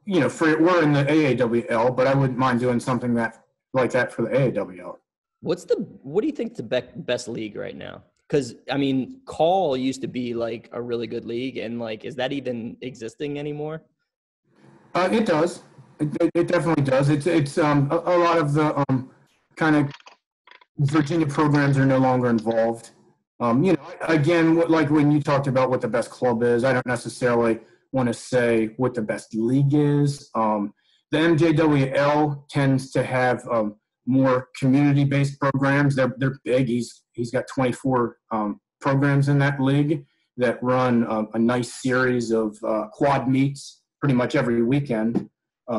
you know, we're in the AAWL, but I wouldn't mind doing something like that for the AAWL.
What do you think the best league right now? Because, I mean, Call used to be like a really good league, and like, is that even existing anymore?
It does. It definitely does. It's a lot of the kind of Virginia programs are no longer involved. You know, again, like when you talked about what the best club is, I don't necessarily want to say what the best league is. The MJWL tends to have more community-based programs. They're big. He's got 24 programs in that league that run a nice series of quad meets pretty much every weekend.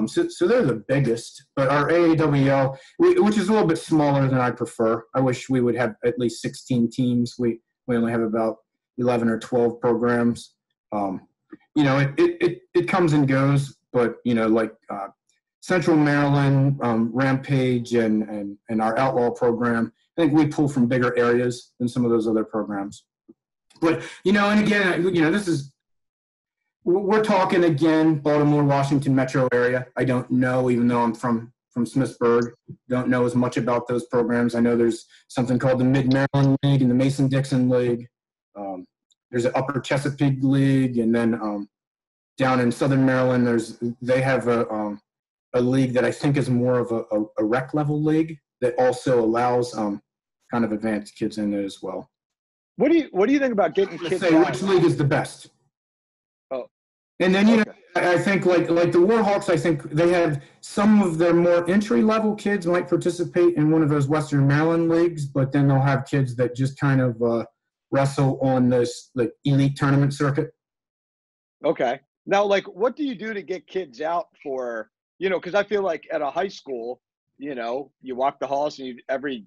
So they're the biggest. But our AAWL, which is a little bit smaller than I prefer. I wish we would have at least 16 teams. We only have about 11 or 12 programs. You know, it comes and goes, but, you know, like Central Maryland, Rampage, and our Outlaw program, I think we pull from bigger areas than some of those other programs. But, you know, and again, you know, we're talking again, Baltimore, Washington metro area. I don't know, even though I'm from Smithsburg, don't know as much about those programs. I know there's something called the Mid-Maryland League and the Mason-Dixon League. There's an Upper Chesapeake League, and then down in Southern Maryland, they have a league that I think is more of a rec level league that also allows kind of advanced kids in it as well.
What do you think about getting kids?
Say which league is the best?
Oh,
and then you know, I think like the Warhawks, I think they have some of their more entry-level kids might participate in one of those Western Maryland leagues, but then they'll have kids that just kind of wrestle on this like elite tournament circuit.
Okay. Now, like, what do you do to get kids out for, because I feel like at a high school, you walk the halls and every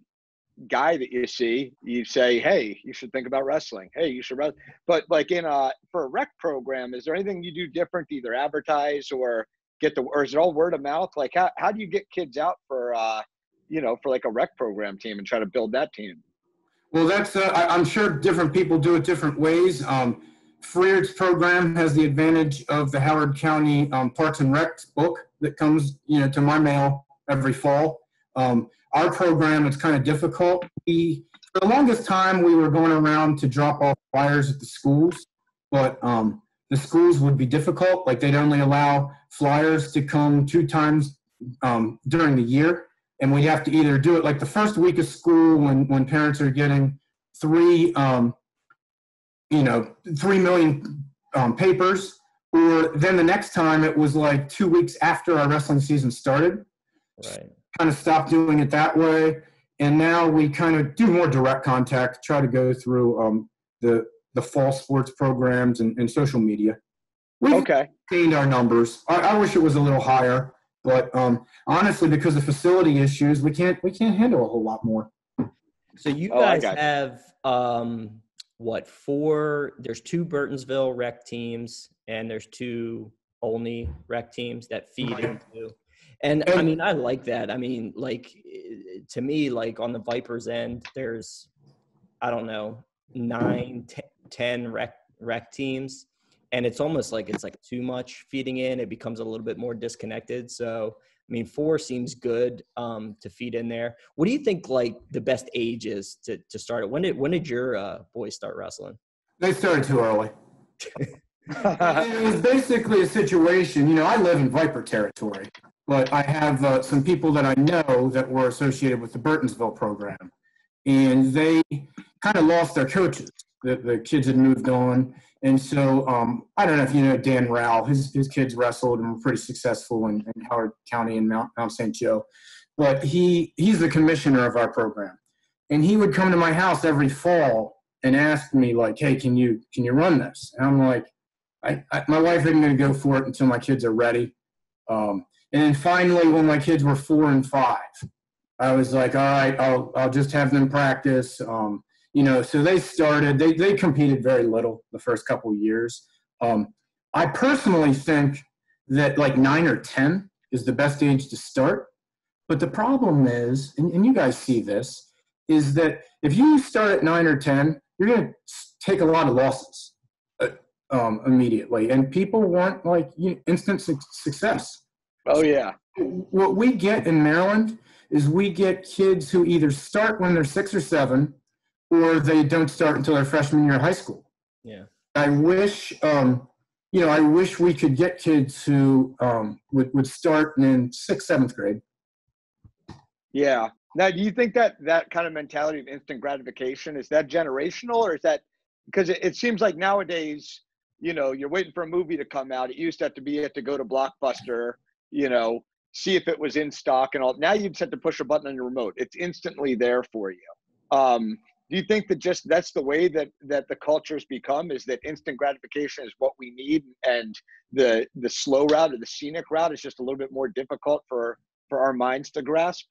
guy that you see, you say, hey, you should think about wrestling. Hey, you should wrestle. But like for a rec program, is there anything you do different to either advertise or or is it all word of mouth? Like how do you get kids out for, for like a rec program team and try to build that team?
Well, that's, I'm sure different people do it different ways. Freiert's program has the advantage of the Howard County Parks and Rec book that comes, to my mail every fall. Our program, it's kind of difficult. For the longest time, we were going around to drop off flyers at the schools, but the schools would be difficult. Like they'd only allow flyers to come 2 times during the year. And we have to either do it like the first week of school when parents are getting 3 million papers, or then the next time it was like 2 weeks after our wrestling season started.
Right.
Kind of stopped doing it that way, and now we kind of do more direct contact, try to go through the fall sports programs and social media. We've gained our numbers. I wish it was a little higher, but honestly, because of facility issues, we can't handle a whole lot more.
So you guys have 4? There's 2 Burtonsville rec teams, and there's 2 only rec teams that feed into. And I mean, I like that. I mean, like, to me, like on the Vipers end, there's, I don't know, 9, 10 rec teams. And it's almost like it's like too much feeding in. It becomes a little bit more disconnected. So, I mean, 4 seems good to feed in there. What do you think, like, the best age is to start it? When did your boys start wrestling?
They started too early. It was basically a situation, I live in Viper territory, but I have some people that I know that were associated with the Burtonsville program, and they kind of lost their coaches. The kids had moved on, and so I don't know if you know Dan Rowell. His kids wrestled and were pretty successful in Howard County and Mount St. Joe, but he's the commissioner of our program, and he would come to my house every fall and ask me like, "Hey, can you run this?" And I'm like, my wife isn't going to go for it until my kids are ready. And then finally, when my kids were 4 and 5, I was like, all right, I'll just have them practice. So they started. They competed very little the first couple of years. I personally think that like 9 or 10 is the best age to start. But the problem is, and you guys see this, is that if you start at 9 or 10, you're going to take a lot of losses immediately, and people want like instant success.
Oh yeah.
What we get in Maryland is we get kids who either start when they're 6 or 7, or they don't start until their freshman year of high school.
Yeah.
I wish, I wish we could get kids who would start in 6th, 7th grade.
Yeah. Now, do you think that kind of mentality of instant gratification, is that generational, or is that because it seems like nowadays, you're waiting for a movie to come out. It used to have to be you have to go to Blockbuster, see if it was in stock and all. Now you just have to push a button on your remote. It's instantly there for you. Do you think that that's the way that the culture's become, is that instant gratification is what we need, and the slow route or the scenic route is just a little bit more difficult for our minds to grasp?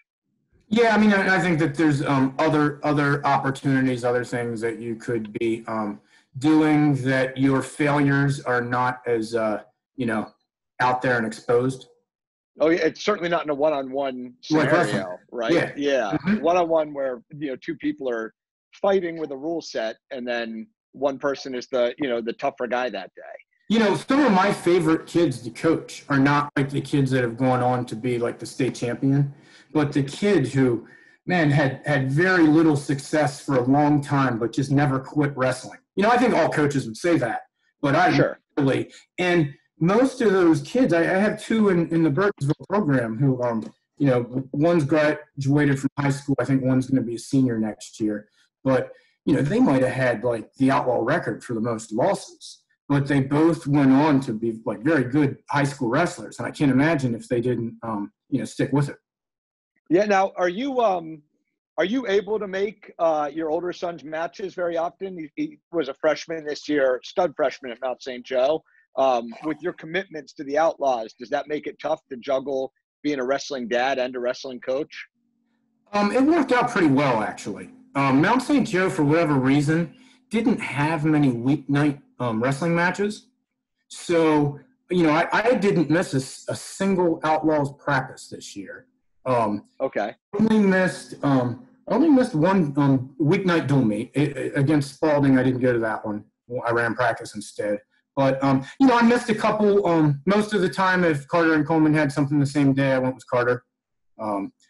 Yeah, I mean, I think that there's other opportunities, other things that you could be doing that your failures are not as out there and exposed.
Oh yeah, it's certainly not in a one-on-one scenario, right? Yeah. Mm-hmm. One-on-one where 2 people are fighting with a rule set, and then one person is the tougher guy that day.
Some of my favorite kids to coach are not like the kids that have gone on to be like the state champion, but the kids who, man, had very little success for a long time, but just never quit wrestling. I think all coaches would say that, but really, and most of those kids, I have 2 in the Burtonsville program who, one's graduated from high school. I think one's going to be a senior next year, but, they might have had like the outlaw record for the most losses. but they both went on to be like very good high school wrestlers. And I can't imagine if they didn't, stick with it.
Yeah. Now, are you able to make your older son's matches very often? He was a freshman this year, stud freshman at Mount St. Joe. With your commitments to the Outlaws, does that make it tough to juggle being a wrestling dad and a wrestling coach?
It worked out pretty well, actually. Mount St. Joe, for whatever reason, didn't have many weeknight wrestling matches. So, I didn't miss a single Outlaws practice this year.
Okay.
Only missed one weeknight dual meet against Spalding. I didn't go to that one. I ran practice instead. But I missed a couple. Most of the time, if Carter and Coleman had something the same day, I went with Carter.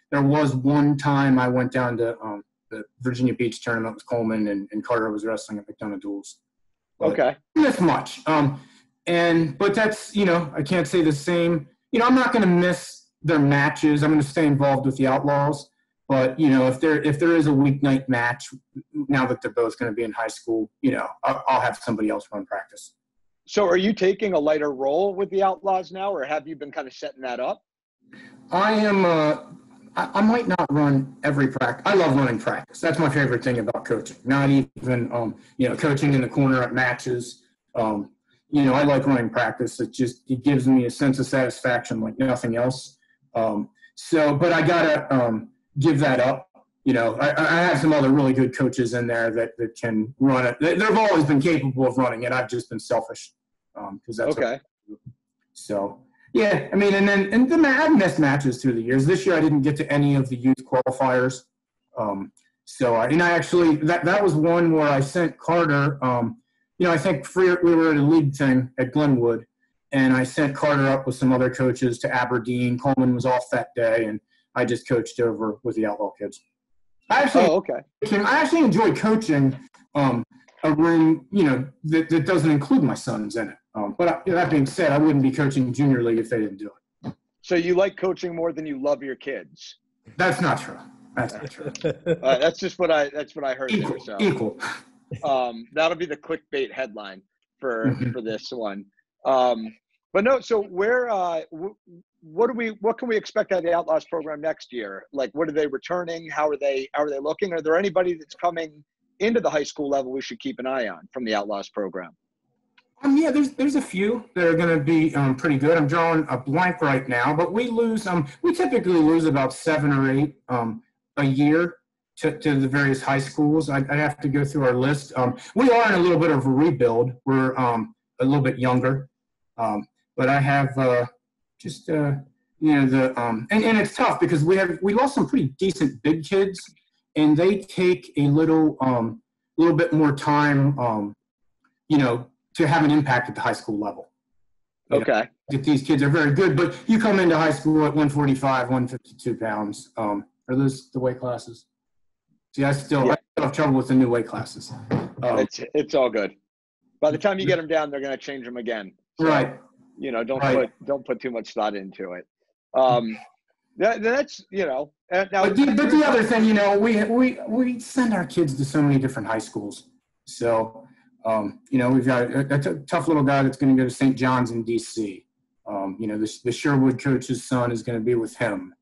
There was one time I went down to the Virginia Beach tournament with Coleman, and Carter was wrestling at McDonough Duels. But
okay.
I didn't miss much. But that's I can't say the same. I'm not going to miss their matches. I'm going to stay involved with the Outlaws. But if there is a weeknight match, now that they're both going to be in high school, I'll have somebody else run practice.
So are you taking a lighter role with the Outlaws now, or have you been kind of setting that up?
I am. I might not run every practice. I love running practice. That's my favorite thing about coaching. Not even coaching in the corner at matches. I like running practice. It gives me a sense of satisfaction like nothing else. But I gotta give that up. I have some other really good coaches in there that can run it. They've always been capable of running it. I've just been selfish because that's
okay.
So yeah, and then I've missed matches through the years. This year I didn't get to any of the youth qualifiers. That was one where I sent Carter. I think Freiert, we were at a league thing at Glenwood, and I sent Carter up with some other coaches to Aberdeen. Coleman was off that day, and I just coached over with the Outlaw kids. I actually enjoy coaching a room, that doesn't include my sons in it. But that being said, I wouldn't be coaching junior league if they didn't do it.
So you like coaching more than you love your kids?
That's not true. That's not true.
That's what I heard.
Equal.
That'll be the clickbait headline for this one. But no. So where? What can we expect out of the Outlaws program next year? Like, what are they returning? How are they looking? Are there anybody that's coming into the high school level we should keep an eye on from the Outlaws program?
Yeah, there's a few that are going to be pretty good. I'm drawing a blank right now, but we typically lose about 7 or 8 a year to the various high schools. I'd have to go through our list. We are in a little bit of a rebuild. We're a little bit younger, but I have and it's tough because we lost some pretty decent big kids, and they take a little bit more time, to have an impact at the high school level. Okay. These kids are very good, but you come into high school at 145, 152 pounds. Are those the weight classes? See, I still have trouble with the new weight classes.
It's all good. By the time you get them down, they're going to change them again. So,
right.
Don't put too much thought into it. That's now.
But the other thing, we send our kids to so many different high schools. So, we've got a tough little guy that's going to go to St. John's in D.C. The Sherwood coach's son is going to be with him.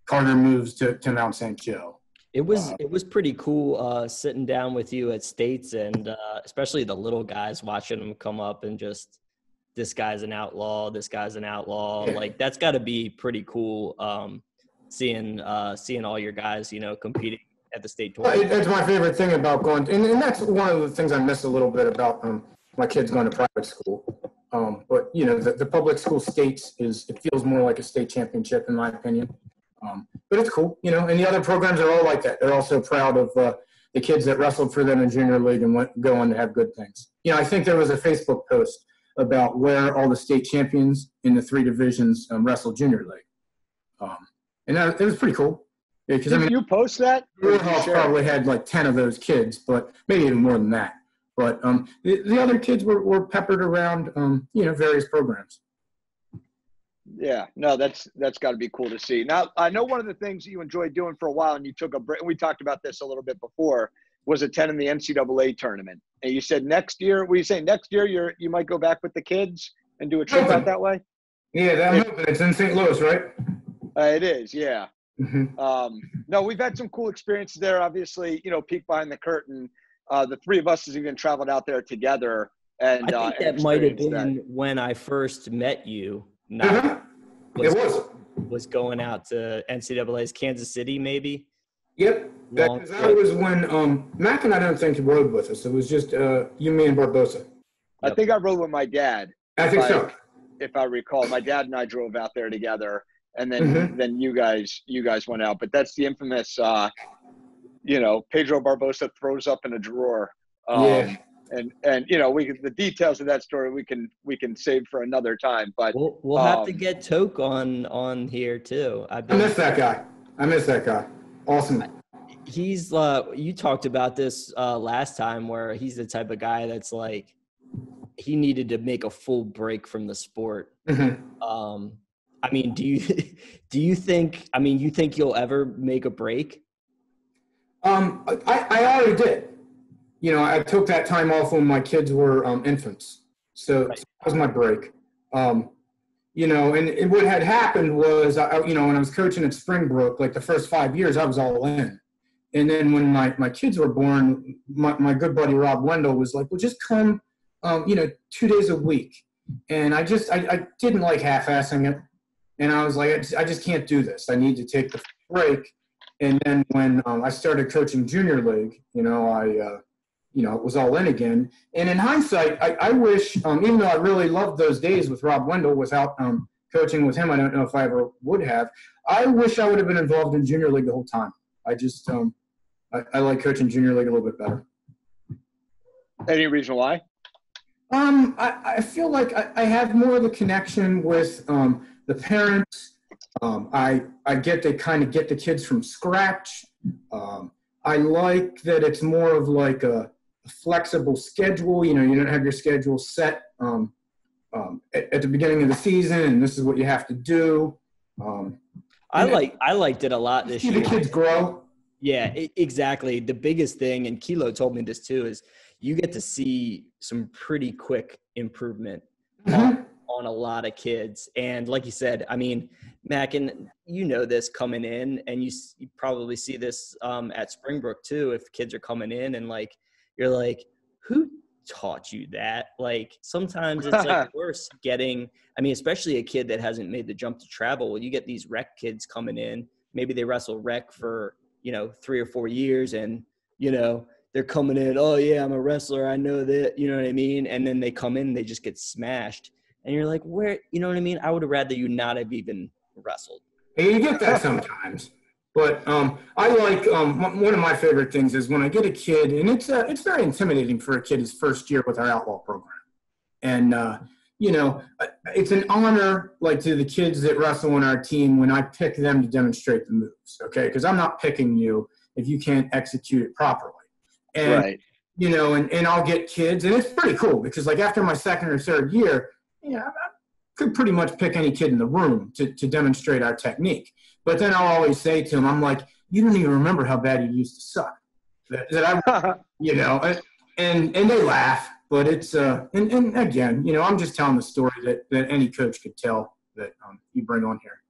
Carter moves to Mount St. Joe.
It was pretty cool sitting down with you at States, and especially the little guys, watching them come up and just, this guy's an outlaw, this guy's an outlaw. Yeah. Like, that's got to be pretty cool, seeing all your guys, competing at the state tournament.
That's my favorite thing about going, and that's one of the things I miss a little bit about my kids going to private school. But the public school states it feels more like a state championship in my opinion. But it's cool, and the other programs are all like that. They're also proud of the kids that wrestled for them in junior league and go on to have good things. I think there was a Facebook post about where all the state champions in the 3 divisions wrestled junior league. And it was pretty cool. Yeah,
Did you post that?
House probably had like 10 of those kids, but maybe even more than that. But the other kids were peppered around, various programs.
Yeah, no, that's got to be cool to see. Now, I know one of the things that you enjoyed doing for a while, and you took a break. We talked about this a little bit before. was attending the NCAA tournament. And you said next year, were you saying next year you might go back with the kids and do a trip out that way?
Yeah, I'm hoping. It's in St. Louis, right?
It is, yeah.
Mm-hmm.
No, we've had some cool experiences there. Obviously, peek behind the curtain. The three of us has even traveled out there together. And
I think that might have been when I first met you. Was going out to NCAA's Kansas City, maybe?
Yep. That was when Mackin, I don't think, rode with us. It was just you, me, and Barbosa.
I think I rode with my dad.
I think so.
If I recall, my dad and I drove out there together, and then you guys went out. But that's the infamous, Pedro Barbosa throws up in a drawer.
Yeah.
And the details of that story we can save for another time. But
we'll have to get Toke on here too.
I miss that guy. Awesome.
He's you talked about this last time, where he's the type of guy that's like, he needed to make a full break from the sport.
Mm-hmm.
I mean, do you think you'll ever make a break?
I already did. I took that time off when my kids were infants. So that was my break. And what had happened was, when I was coaching at Springbrook, like the first 5 years, I was all in. And then when my kids were born, my good buddy Rob Wendell was like, well, just come, 2 days a week. And I didn't like half-assing it. And I was like, I just can't do this. I need to take the break. And then when I started coaching junior league, it was all in again. And in hindsight, I wish, even though I really loved those days with Rob Wendell, without coaching with him, I don't know if I ever would have. I wish I would have been involved in junior league the whole time. I just, I like coaching junior league a little bit better.
Any reason why?
I feel like I have more of a connection with the parents. I get to kind of get the kids from scratch. I like that it's more of like a flexible schedule. You don't have your schedule set at the beginning of the season, and this is what you have to do.
I liked it a lot this year.
The kids grow.
Yeah, exactly. The biggest thing, and Kilo told me this too, is you get to see some pretty quick improvement on a lot of kids. And like you said, I mean, Mackin, this coming in, and you probably see this at Springbrook too. If kids are coming in and like, you're like, who taught you that? Like, sometimes it's like worse getting, especially a kid that hasn't made the jump to travel. Well, you get these rec kids coming in, maybe they wrestle rec for, 3 or 4 years, and, they're coming in, oh yeah, I'm a wrestler, I know that, you know what I mean? And then they come in, they just get smashed. And you're like, where, you know what I mean? I would have rather you not have even wrestled.
And you get that sometimes. But I like one of my favorite things is when I get a kid, and it's very intimidating for a kid his first year with our Outlaw program. And, it's an honor, like, to the kids that wrestle on our team when I pick them to demonstrate the moves, okay? Because I'm not picking you if you can't execute it properly. And,
right.
And I'll get kids, and it's pretty cool because, like, after my second or third year, I could pretty much pick any kid in the room to demonstrate our technique. But then I'll always say to him, I'm like, you don't even remember how bad you used to suck. And they laugh. But it's and again, I'm just telling the story that any coach could tell that you bring on here.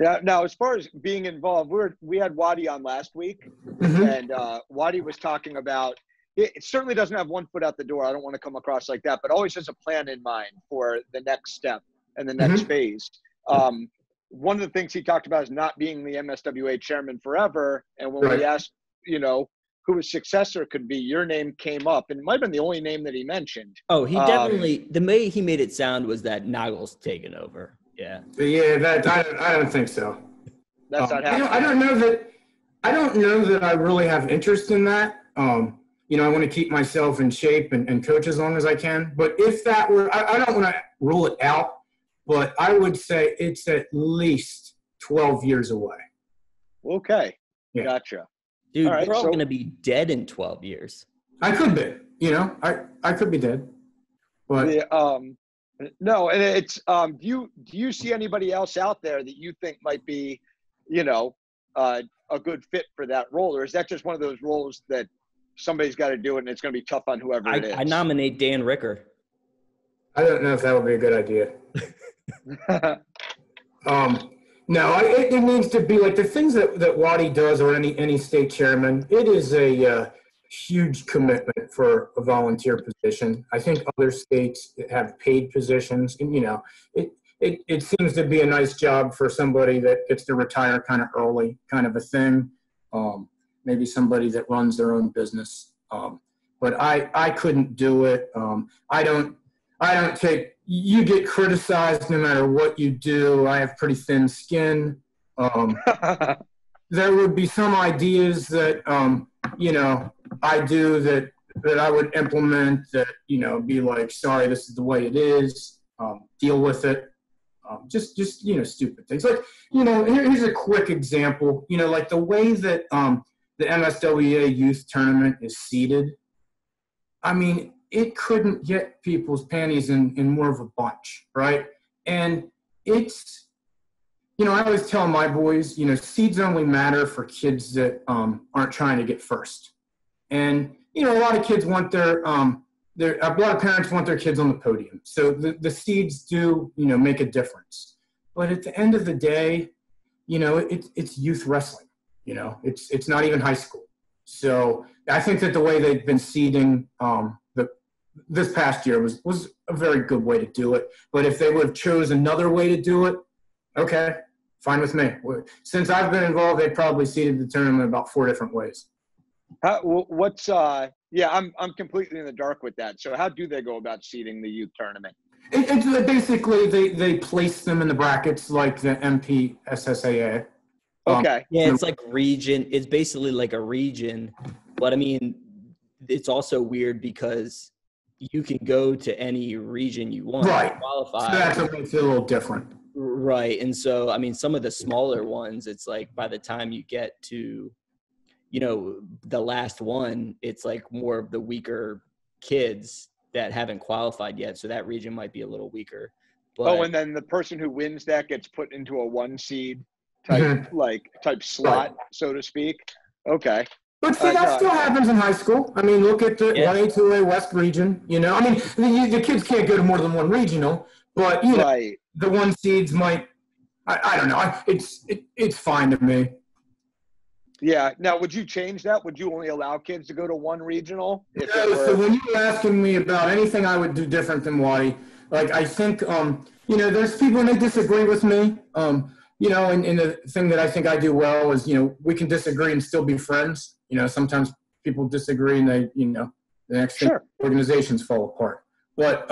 Yeah. Now, as far as being involved, we had Wadi on last week, and Wadi was talking about it certainly doesn't have one foot out the door. I don't want to come across like that, but always has a plan in mind for the next step and the next phase. One of the things he talked about is not being the MSWA chairman forever. And when we asked, who his successor could be, your name came up, and it might have been the only name that he mentioned.
Oh, he definitely, the way he made it sound was that Nagel's taken over. Yeah.
Yeah, I don't think so.
That's not happening.
I don't know that I really have interest in that. I want to keep myself in shape and coach as long as I can. But if that were, I don't want to rule it out, but I would say it's at least 12 years away.
Okay.
Yeah.
Gotcha.
Dude, we're all going to be dead in 12 years.
I could be, I could be dead. But
no, and it's do you see anybody else out there that you think might be, a good fit for that role? Or is that just one of those roles that somebody's got to do it and it's going to be tough on whoever it is?
I nominate Dan Ricker.
I don't know if that would be a good idea. No, it needs to be like the things that Waddy does, or any state chairman. It is a huge commitment for a volunteer position. I think other states have paid positions, and it seems to be a nice job for somebody that gets to retire kind of early, kind of a thing. Maybe somebody that runs their own business. But I couldn't do it. I don't take. You get criticized no matter what you do. I have pretty thin skin. There would be some ideas that, I do that I would implement that, be like, sorry, this is the way it is. Deal with it. Just stupid things. Like, here's a quick example. Like the way that the MSWA youth tournament is seated. I mean, it couldn't get people's panties in more of a bunch, right? And it's, I always tell my boys, seeds only matter for kids that aren't trying to get first. And, a lot of kids want a lot of parents want their kids on the podium. So the seeds do, make a difference. But at the end of the day, it's youth wrestling, it's not even high school. So I think that the way they've been seeding this past year was a very good way to do it. But if they would have chose another way to do it, okay, fine with me. Since I've been involved, they probably seeded the tournament about 4 different ways.
I'm completely in the dark with that. So how do they go about seeding the youth tournament?
It's basically they place them in the brackets like the MPSSAA.
Okay.
Yeah, it's like region. It's basically like a region. But, I mean, it's also weird because you can go to any region you want to qualify.
So that's what makes it a little different.
Right. And so, I mean, some of the smaller ones, it's like by the time you get to, the last one, it's like more of the weaker kids that haven't qualified yet. So that region might be a little weaker. But,
and then the person who wins that gets put into a 1 seed type slot, so to speak. Okay.
But see, that still happens in high school. I mean, look at the 1A, 2A West region, I mean, the kids can't go to more than one regional, but, the 1 seeds might, I don't know. It's fine to me.
Yeah. Now, would you change that? Would you only allow kids to go to 1 regional?
So when you were asking me about anything I would do different than Waddy, like I think, there's people and they disagree with me. And the thing that I think I do well is, we can disagree and still be friends. Sometimes people disagree and they, the next thing, organizations fall apart. But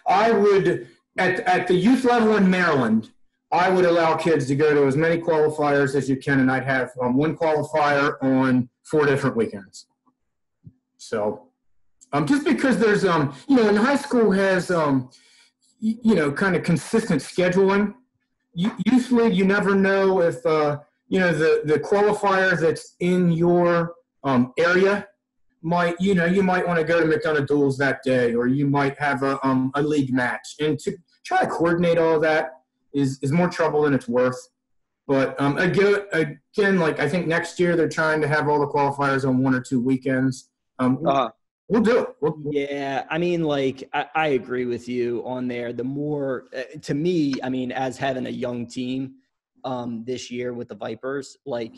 I would, at the youth level in Maryland, I would allow kids to go to as many qualifiers as you can, and I'd have 1 qualifier on 4 different weekends. So just because there's, in high school has, kind of consistent scheduling. Youth league, you never know if, the qualifier that's in your area might, you might want to go to McDonough Duels that day, or you might have a league match. And to try to coordinate all that is more trouble than it's worth. But again, like I think next year they're trying to have all the qualifiers on 1 or 2 weekends. We'll do it.
Yeah, I mean, like I agree with you on there. The more to me, I mean, as having a young team this year with the Vipers, like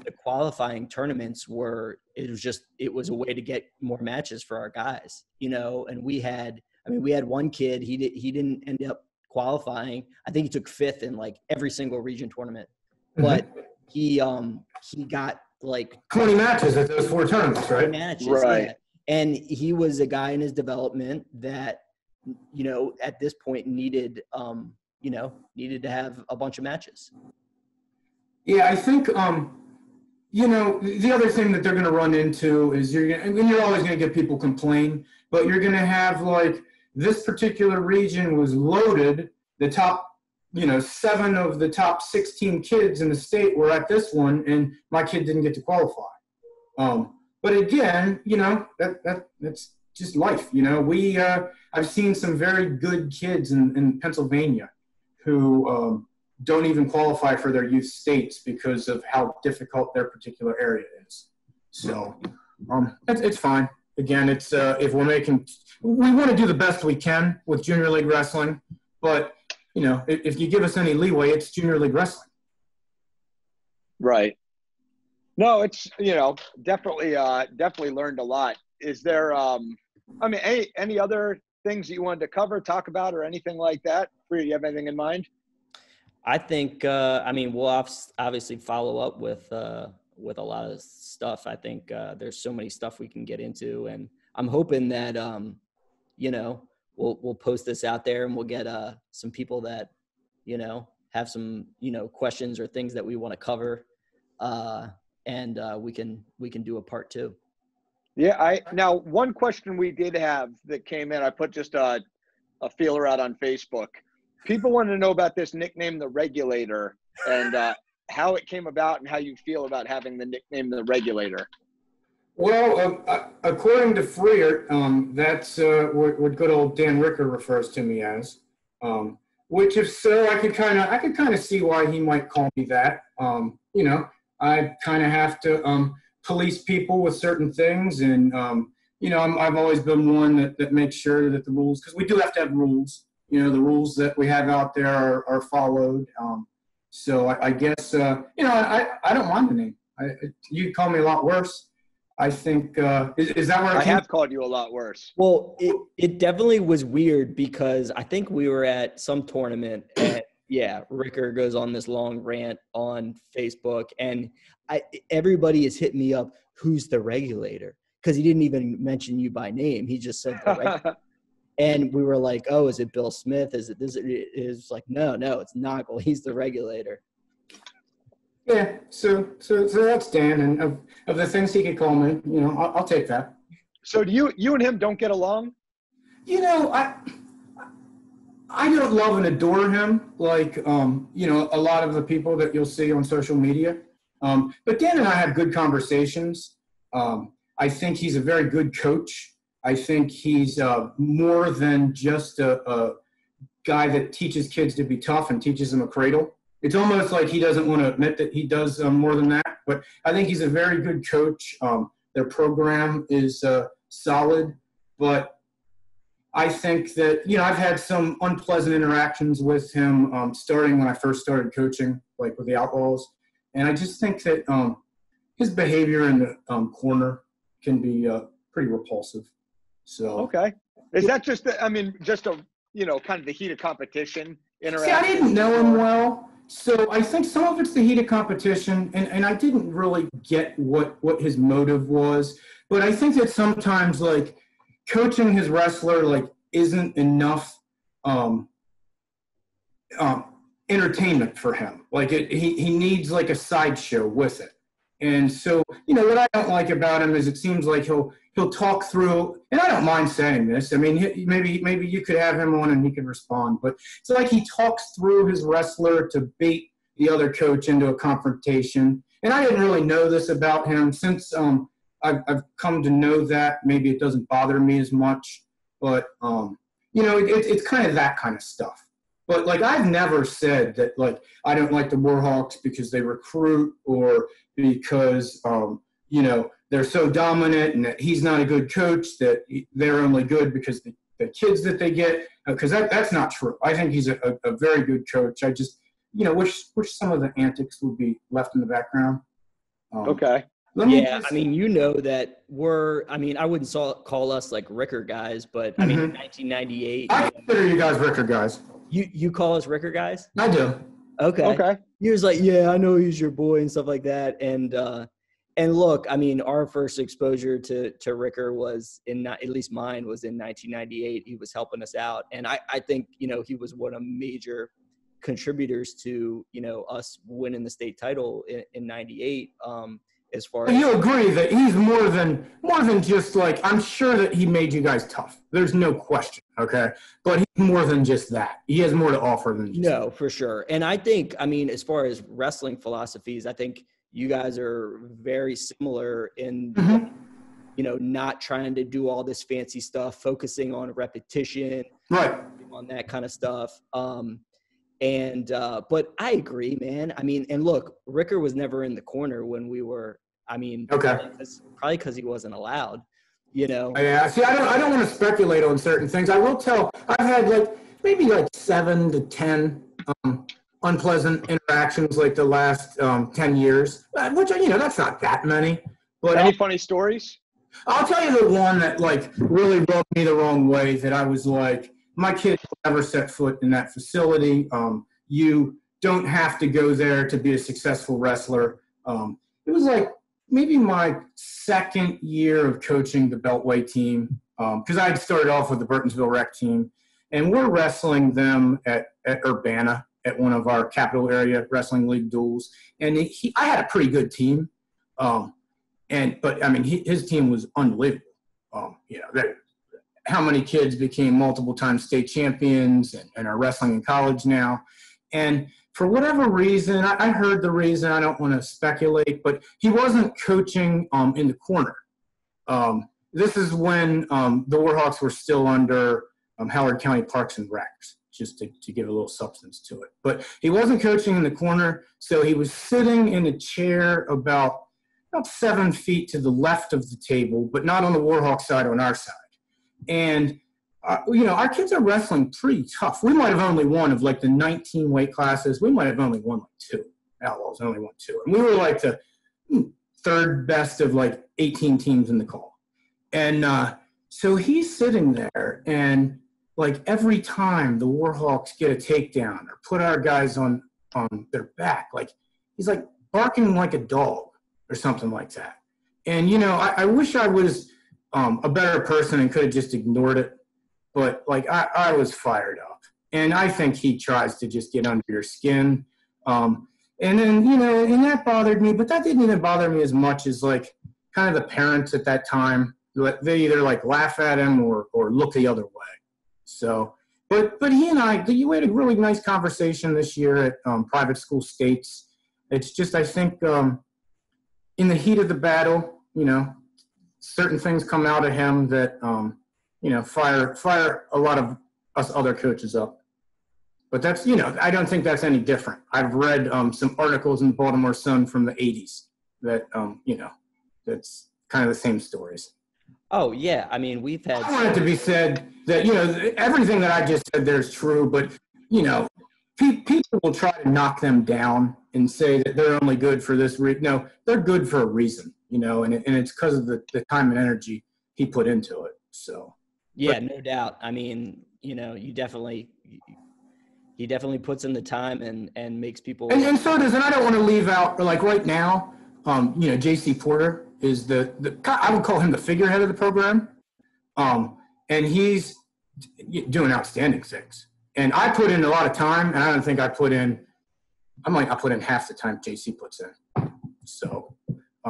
the qualifying tournaments it was a way to get more matches for our guys, and we had 1 kid, he didn't end up qualifying. I think he took 5th in like every single region tournament, but he got like
20 matches at those 4 tournaments, right?
Matches,
right.
Yeah. And he was a guy in his development that, at this point needed to have a bunch of matches.
Yeah, I think, the other thing that they're going to run into is you're always going to get people complain, but you're going to have like this particular region was loaded. The top, 7 of the top 16 kids in the state were at this one, and my kid didn't get to qualify. But again, that's just life. I've seen some very good kids in Pennsylvania who don't even qualify for their youth states because of how difficult their particular area is. So it's fine. Again, it's if we want to do the best we can with junior league wrestling, but if you give us any leeway, it's junior league wrestling.
Right. No, it's definitely learned a lot. Is there any other things that you wanted to cover, talk about, or anything like that? Do you have anything in mind?
I think we'll obviously follow up with a lot of stuff. I think there's so many stuff we can get into, and I'm hoping that we'll post this out there and we'll get some people that have some questions or things that we want to cover, and we can do a part 2.
Yeah, now one question we did have that came in, I put just a feeler out on Facebook. People want to know about this nickname, the Regulator, and how it came about and how you feel about having the nickname, the Regulator.
Well, according to Freiert, that's what good old Dan Ricker refers to me as. Which, if so, I could kind of see why he might call me that. I kind of have to police people with certain things, and I've always been one that makes sure that the rules, because we do have to have rules. The rules that we have out there are followed. So I guess I don't mind the name. You call me a lot worse. I think is that where
I have called you a lot worse?
Well, it definitely was weird because I think we were at some tournament and Ricker goes on this long rant on Facebook and everybody is hitting me up. Who's the Regulator? Because he didn't even mention you by name. He just said the Regulator. And we were like, oh, is it Bill Smith? Is it this? It's like, no, it's Nogle. He's the Regulator.
Yeah, so that's Dan, and of the things he could call me, I'll take that.
So do you and him don't get along?
I don't love and adore him like a lot of the people that you'll see on social media. But Dan and I have good conversations. I think he's a very good coach. I think he's more than just a guy that teaches kids to be tough and teaches them a cradle. It's almost like he doesn't want to admit that he does more than that. But I think he's a very good coach. Their program is solid. But I think that, I've had some unpleasant interactions with him starting when I first started coaching, like with the Outlaws. And I just think that his behavior in the corner can be pretty repulsive. So
okay. Is that just a kind of the heat of competition interaction?
See, I didn't know him well. So I think some of it's the heat of competition, and I didn't really get what his motive was. But I think that sometimes, like, coaching his wrestler, like, isn't enough entertainment for him. Like, he needs, like, a sideshow with it. And so, what I don't like about him is it seems like he'll talk through, and I don't mind saying this. I mean, maybe you could have him on and he could respond, but it's like he talks through his wrestler to bait the other coach into a confrontation. And I didn't really know this about him since I've come to know that. Maybe it doesn't bother me as much, but it's kind of that kind of stuff. But, like, I've never said that, like, I don't like the Warhawks because they recruit or because, they're so dominant and that he's not a good coach, that they're only good because the kids that they get, because that's not true. I think he's a very good coach. I just, wish some of the antics would be left in the background.
Okay.
That I wouldn't call us like Ricker guys, but I mean, in 1998.
I consider you guys Ricker guys.
You call us Ricker guys?
I do.
Okay. He was like, yeah, I know he's your boy and stuff like that. And look, I mean, our first exposure to Ricker was at least mine was in 1998. He was helping us out. And I think, he was one of major contributors to, us winning the state title in 98. As far as
you agree that he's more than just, like, I'm sure that he made you guys tough. There's no question. Okay. But he's more than just that. He has more to offer than just that.
For sure. And I think, as far as wrestling philosophies, I think you guys are very similar in, not trying to do all this fancy stuff, focusing on repetition,
right,
on that kind of stuff. And but I agree, man. I mean, and look, Ricker was never in the corner when we were. I mean,
Okay.
Probably because he wasn't allowed. You know.
Yeah. See, I don't want to speculate on certain things. I will tell. I've had maybe 7 to 10 unpleasant interactions the last 10 years, which that's not that many. But
any funny stories?
I'll tell you the one that really rubbed me the wrong way. That I was my kid will never set foot in that facility. You don't have to go there to be a successful wrestler. It was maybe my second year of coaching the Beltway team, because I had started off with the Burtonsville Rec team, and we're wrestling them at Urbana at one of our Capital Area Wrestling League duels. And I had a pretty good team, but his team was unbelievable. How many kids became multiple-time state champions and are wrestling in college now. And for whatever reason, I heard the reason, I don't want to speculate, but he wasn't coaching in the corner. This is when the Warhawks were still under Howard County Parks and Recs, just to give a little substance to it. But he wasn't coaching in the corner, so he was sitting in a chair about 7 feet to the left of the table, but not on the Warhawk side, on our side. And, our kids are wrestling pretty tough. We might have only won of the 19 weight classes. We might have only won 2. Outlaws only won 2. And we were the third best of 18 teams in the call. And so he's sitting there, and every time the Warhawks get a takedown or put our guys on their back, he's barking like a dog or something like that. And, I wish I was a better person and could have just ignored it. But, I was fired up. And I think he tries to just get under your skin. And then, and that bothered me. But that didn't even bother me as much as, kind of the parents at that time. They either, laugh at him or look the other way. So, but he and we had a really nice conversation this year at Private School States. It's just, I think, in the heat of the battle, certain things come out of him that, fire a lot of us other coaches up. But that's, I don't think that's any different. I've read some articles in the Baltimore Sun from the 80s that, that's kind of the same stories.
Oh, yeah. I mean, we've had –
I want it to be said that, everything that I just said there is true, but, people will try to knock them down and say that they're only good for this reason. No, they're good for a reason, and it's because of the time and energy he put into it. So –
yeah, no doubt. I mean, he definitely puts in the time and makes people.
And so does, and I don't want to leave out, right now, J.C. Porter is I would call him the figurehead of the program. And he's doing outstanding things. And I put in a lot of time, and I don't think I put in half the time J.C. puts in. So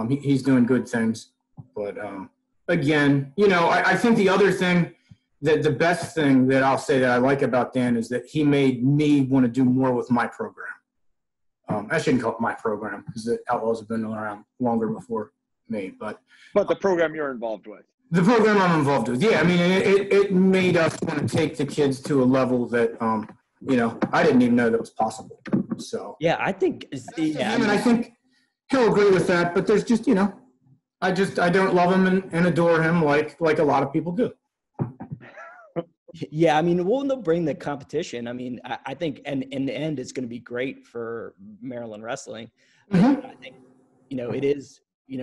he's doing good things. But, again, I think the other thing, that the best thing that I'll say that I like about Dan is that he made me want to do more with my program. I shouldn't call it my program because the Outlaws have been around longer before me. But
the program you're involved with.
The program I'm involved with, yeah. I mean, it made us want to take the kids to a level that, I didn't even know that was possible. So
yeah, I think
I think he'll agree with that. But there's just, I don't love him and adore him like a lot of people do.
Yeah, I mean, they'll bring the competition. I mean, I think, and in the end, it's going to be great for Maryland wrestling.
Mm-hmm.
I think, it is,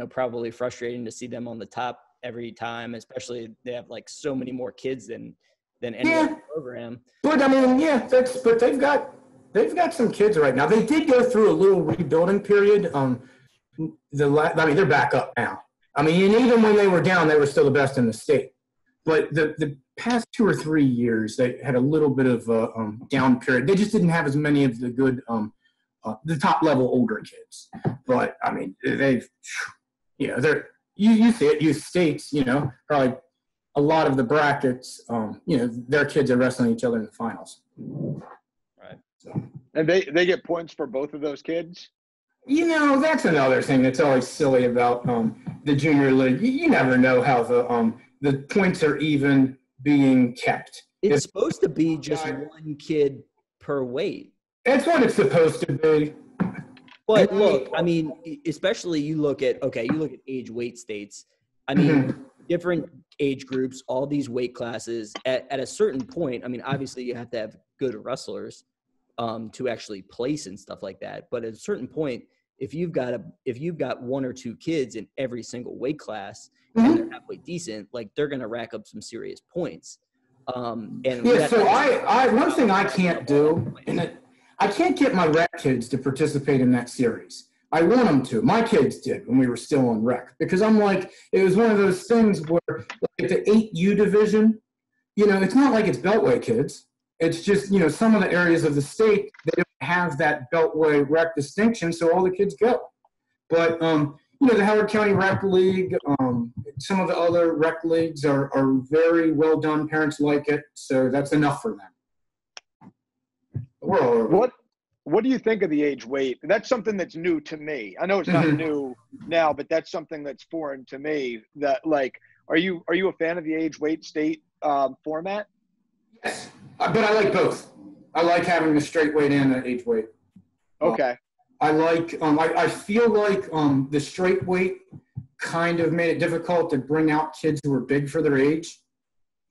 probably frustrating to see them on the top every time, especially they have so many more kids than any other program.
But I mean, yeah, but they've got some kids right now. They did go through a little rebuilding period. They're back up now. I mean, and even when they were down, they were still the best in the state. But the past 2 or 3 years, they had a little bit of a down period. They just didn't have as many of the good, the top level older kids. But I mean, they're you see it, youth states, probably a lot of the brackets, their kids are wrestling each other in the finals.
Right.
So.
And they get points for both of those kids?
That's another thing that's always silly about the junior league. You never know how the points are even being kept.
It's supposed to be just one kid per weight.
It's what it's supposed to be.
But look, I mean, especially you look at age weight states. I mean, different age groups, all these weight classes. At a certain point, I mean, obviously you have to have good wrestlers to actually place and stuff like that. But at a certain point, if you've got one or two kids in every single weight class and they're halfway decent, like they're going to rack up some serious points. One
thing I can't do, I can't get my rec kids to participate in that series. I want them to. My kids did when we were still on rec, because I'm like, it was one of those things where like the 8U division, it's not like it's Beltway kids. It's just, some of the areas of the state, they don't have that Beltway rec distinction, so all the kids go. But, the Howard County Rec League, some of the other rec leagues are very well done. Parents like it, so that's enough for them.
What do you think of the age weight? That's something that's new to me. I know it's not new now, but that's something that's foreign to me. That are you a fan of the age weight state format?
Yes, but I like both. I like having the straight weight and the age weight.
Okay.
I like. I feel like the straight weight kind of made it difficult to bring out kids who were big for their age.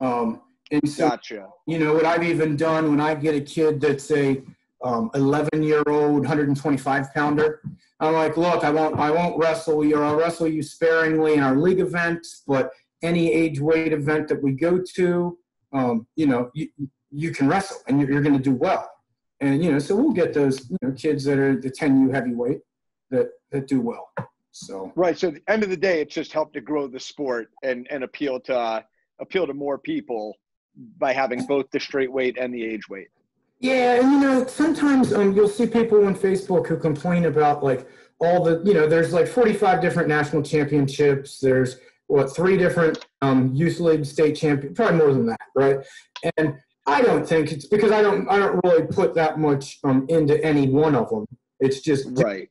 And so,
gotcha.
What I've even done when I get a kid that's a 11-year-old 125-pounder, I'm like, look, I won't wrestle you, or I'll wrestle you sparingly in our league events, but any age weight event that we go to, you can wrestle and you're going to do well. And, so we'll get those kids that are the 10U heavyweight that do well. So
right. So at the end of the day, it's just helped to grow the sport and appeal to more people by having both the straight weight and the age weight.
Yeah, and sometimes you'll see people on Facebook who complain about like all the there's like 45 different national championships. There's 3 different youth league state champions, probably more than that, right? And I don't think it's because I don't really put that much into any one of them. It's just
right.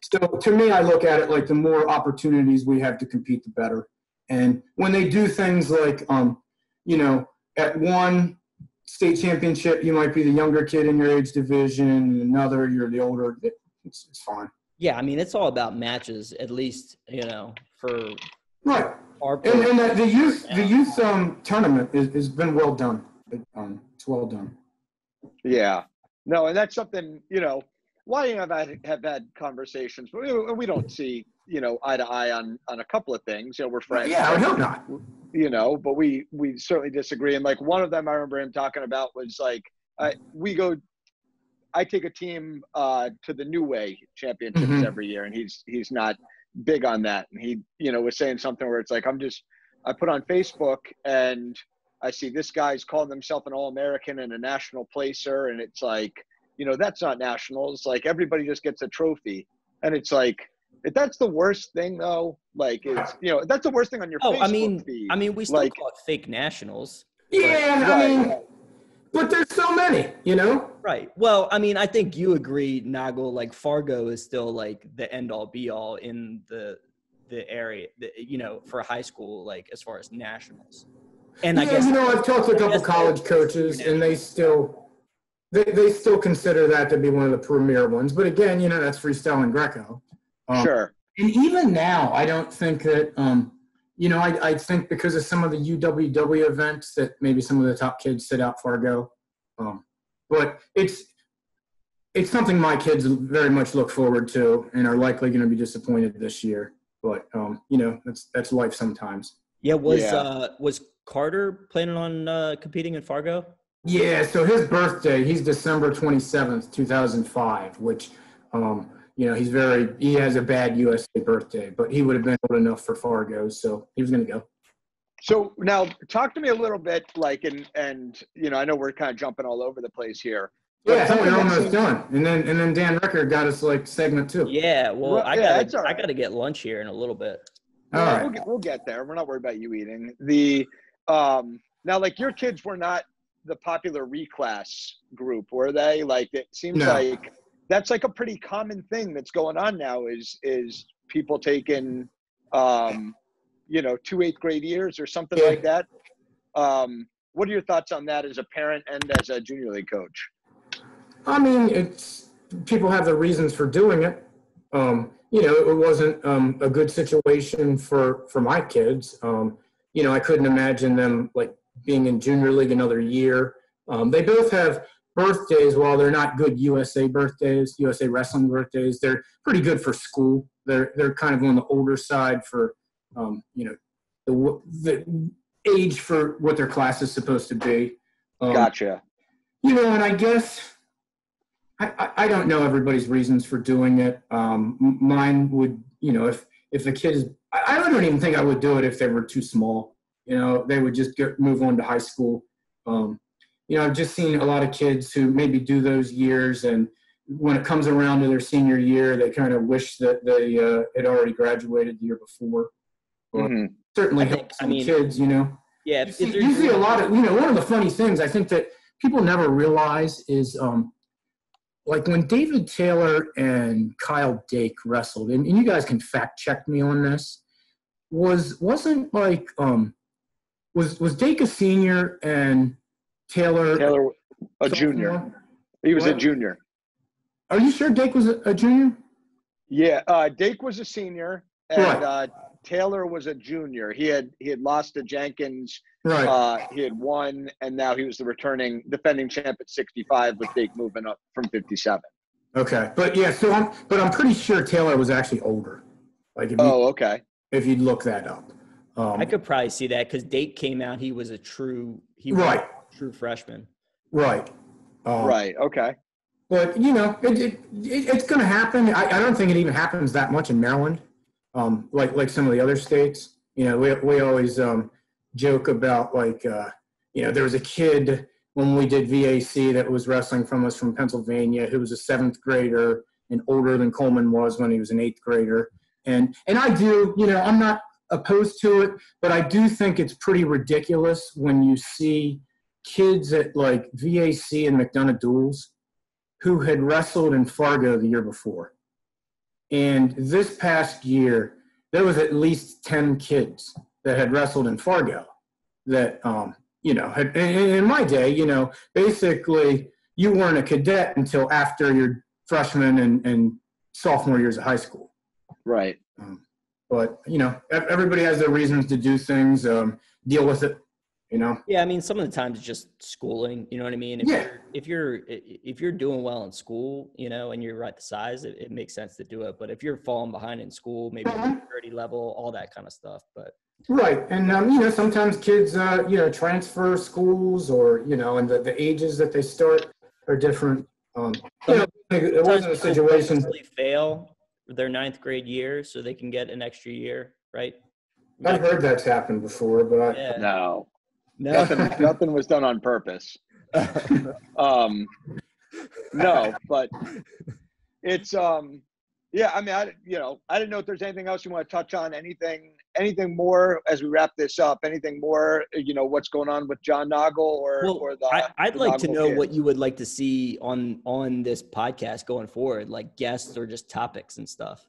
So to me, I look at it like the more opportunities we have to compete, the better. And when they do things like at one state championship, you might be the younger kid in your age division, and another, you're the older. It's fine.
Yeah, I mean, it's all about matches, at least, for
right.
Our
and the youth tournament has been well done. It's well done.
Yeah. No, and that's something, Wally and I have had conversations, but we don't see, eye to eye on a couple of things. We're friends.
Yeah, I hope not.
But we certainly disagree. And like one of them I remember him talking about was like, I take a team to the New Way championships every year, and he's not big on that. And he, was saying something where it's like, I put on Facebook and I see this guy's calling himself an All-American and a national placer. And it's like, that's not national. It's like everybody just gets a trophy. And it's like, if that's the worst thing though, like it's, that's the worst thing on your Facebook feed.
I mean, we still call it fake nationals.
Yeah, but there's so many,
Right. Well, I mean, I think you agree, Nagel, like Fargo is still like the end all be all in the area, for high school, like as far as nationals. And I guess,
I've talked to a couple college coaches and they still consider that to be one of the premier ones. But again, that's freestyle and Greco.
Sure.
And even now, I don't think that, I think because of some of the UWW events that maybe some of the top kids sit out Fargo. But it's something my kids very much look forward to and are likely going to be disappointed this year. But, that's life sometimes.
Yeah. Was Carter planning on competing in Fargo?
Yeah. So his birthday, he's December 27th, 2005, which, he has a bad USA birthday, but he would have been old enough for Fargo, so he was going to go.
So now talk to me a little bit, like, and I know we're kind of jumping all over the place here.
Yeah, we're almost done. And then Dan Ricker got us like segment 2.
Yeah, well, I got to get lunch here in a little bit.
All right.
We'll get there. We're not worried about you eating. Now, like, your kids were not the popular reclass group, were they? Like, it seems like that's like a pretty common thing that's going on now is people taking, 2 8th grade years or something like that. What are your thoughts on that as a parent and as a junior league coach?
I mean, people have their reasons for doing it. It wasn't a good situation for my kids. I couldn't imagine them like being in junior league another year. They both have birthdays. While they're not good USA birthdays, USA wrestling birthdays, they're pretty good for school. They're kind of on the older side for the age for what their class is supposed to be.
Gotcha.
And I guess I don't know everybody's reasons for doing it. Mine would, if the kid is, I don't even think I would do it if they were too small. They would just move on to high school. I've just seen a lot of kids who maybe do those years, and when it comes around to their senior year, they kind of wish that they had already graduated the year before. Certainly helps some kids, Yeah.
You
see a lot of, one of the funny things I think that people never realize is, like when David Taylor and Kyle Dake wrestled, and you guys can fact check me on this, was Dake a senior and Taylor
a junior? He was a junior.
Are you sure Dake was a junior?
Yeah, Dake was a senior, and
right.
Taylor was a junior. He had lost to Jenkins.
Right.
He had won, and now he was the defending champ at 65, with Dake moving up from 57.
Okay, but yeah, I'm pretty sure Taylor was actually older. Like,
okay.
If you'd look that up,
I could probably see that because Dake came out. He was a true freshman.
Right.
Right. Okay.
But it's going to happen. I don't think it even happens that much in Maryland. Like some of the other states, we always joke about there was a kid when we did VAC that was wrestling from us from Pennsylvania who was a 7th grader and older than Coleman was when he was an 8th grader. And I do, I'm not opposed to it, but I do think it's pretty ridiculous when you see kids at like VAC and McDonough duels who had wrestled in Fargo the year before. And this past year, there was at least 10 kids that had wrestled in Fargo that, had, in my day, basically you weren't a cadet until after your freshman and sophomore years of high school.
Right.
But, everybody has their reasons to do things, deal with it.
Yeah, I mean, some of the times it's just schooling. You know what I mean? If you're doing well in school, and you're right the size, it makes sense to do it. But if you're falling behind in school, maybe maturity level, all that kind of stuff. But
right, and sometimes kids transfer schools, or and the ages that they start are different. It wasn't a situation.
Fail their 9th grade year so they can get an extra year, right?
I've heard that's happened before, but
No. Nothing was done on purpose. No, but it's yeah. I mean, I didn't know if there's anything else you want to touch on. Anything more as we wrap this up? Anything more? What's going on with John Nogle or the?
I'd
the
like to
Nogle
know
kid?
what you would like to see on this podcast going forward, like guests or just topics and stuff.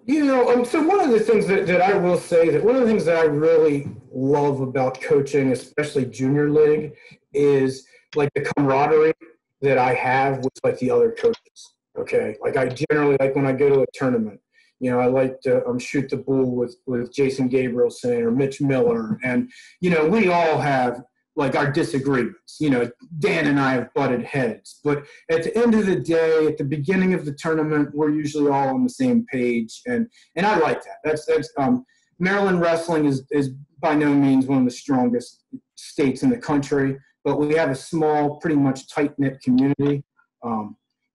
So one of the things that I will say, that one of the things that I really love about coaching, especially junior league, is like the camaraderie that I have with like the other coaches. Okay. Like I generally, like when I go to a tournament, I like to shoot the bull with Jason Gabrielson or Mitch Miller. And, we all have like our disagreements. Dan and I have butted heads. But at the end of the day, at the beginning of the tournament, we're usually all on the same page. And I like that. That's Maryland wrestling is by no means one of the strongest states in the country, but we have a small, pretty much tight-knit community.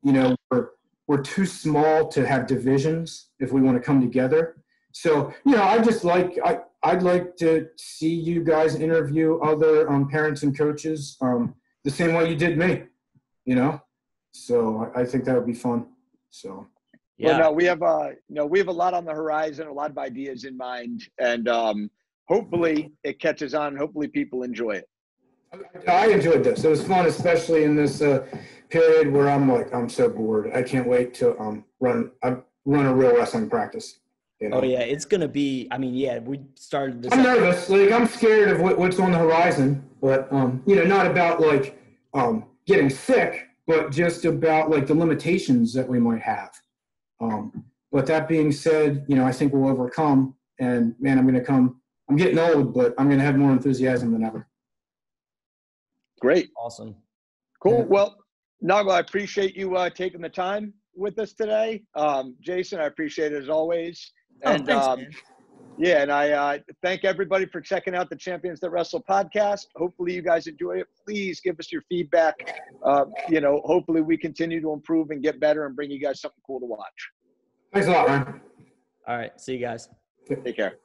We're too small to have divisions if we want to come together. So, I'd like to see you guys interview other parents and coaches the same way you did me, So I think that would be fun. So.
Yeah. Well, no, we have a lot on the horizon, a lot of ideas in mind, and hopefully it catches on. Hopefully people enjoy it.
I enjoyed this. It was fun, especially in this period where I'm so bored. I can't wait to run a real wrestling practice.
Oh yeah, it's gonna be. I mean, yeah, we started this.
I'm nervous. Like I'm scared of what's on the horizon, but not about like getting sick, but just about like the limitations that we might have. But that being said, I think we'll overcome. And man, I'm getting old, but I'm going to have more enthusiasm than ever.
Great.
Awesome.
Cool. Well, Nago, I appreciate you taking the time with us today. Jason, I appreciate it as always. And
thanks, man.
yeah, and I thank everybody for checking out the Champions That Wrestle podcast. Hopefully you guys enjoy it. Please give us your feedback. Hopefully we continue to improve and get better and bring you guys something cool to watch.
Thanks a lot, Ryan.
All right. See you guys.
Take care.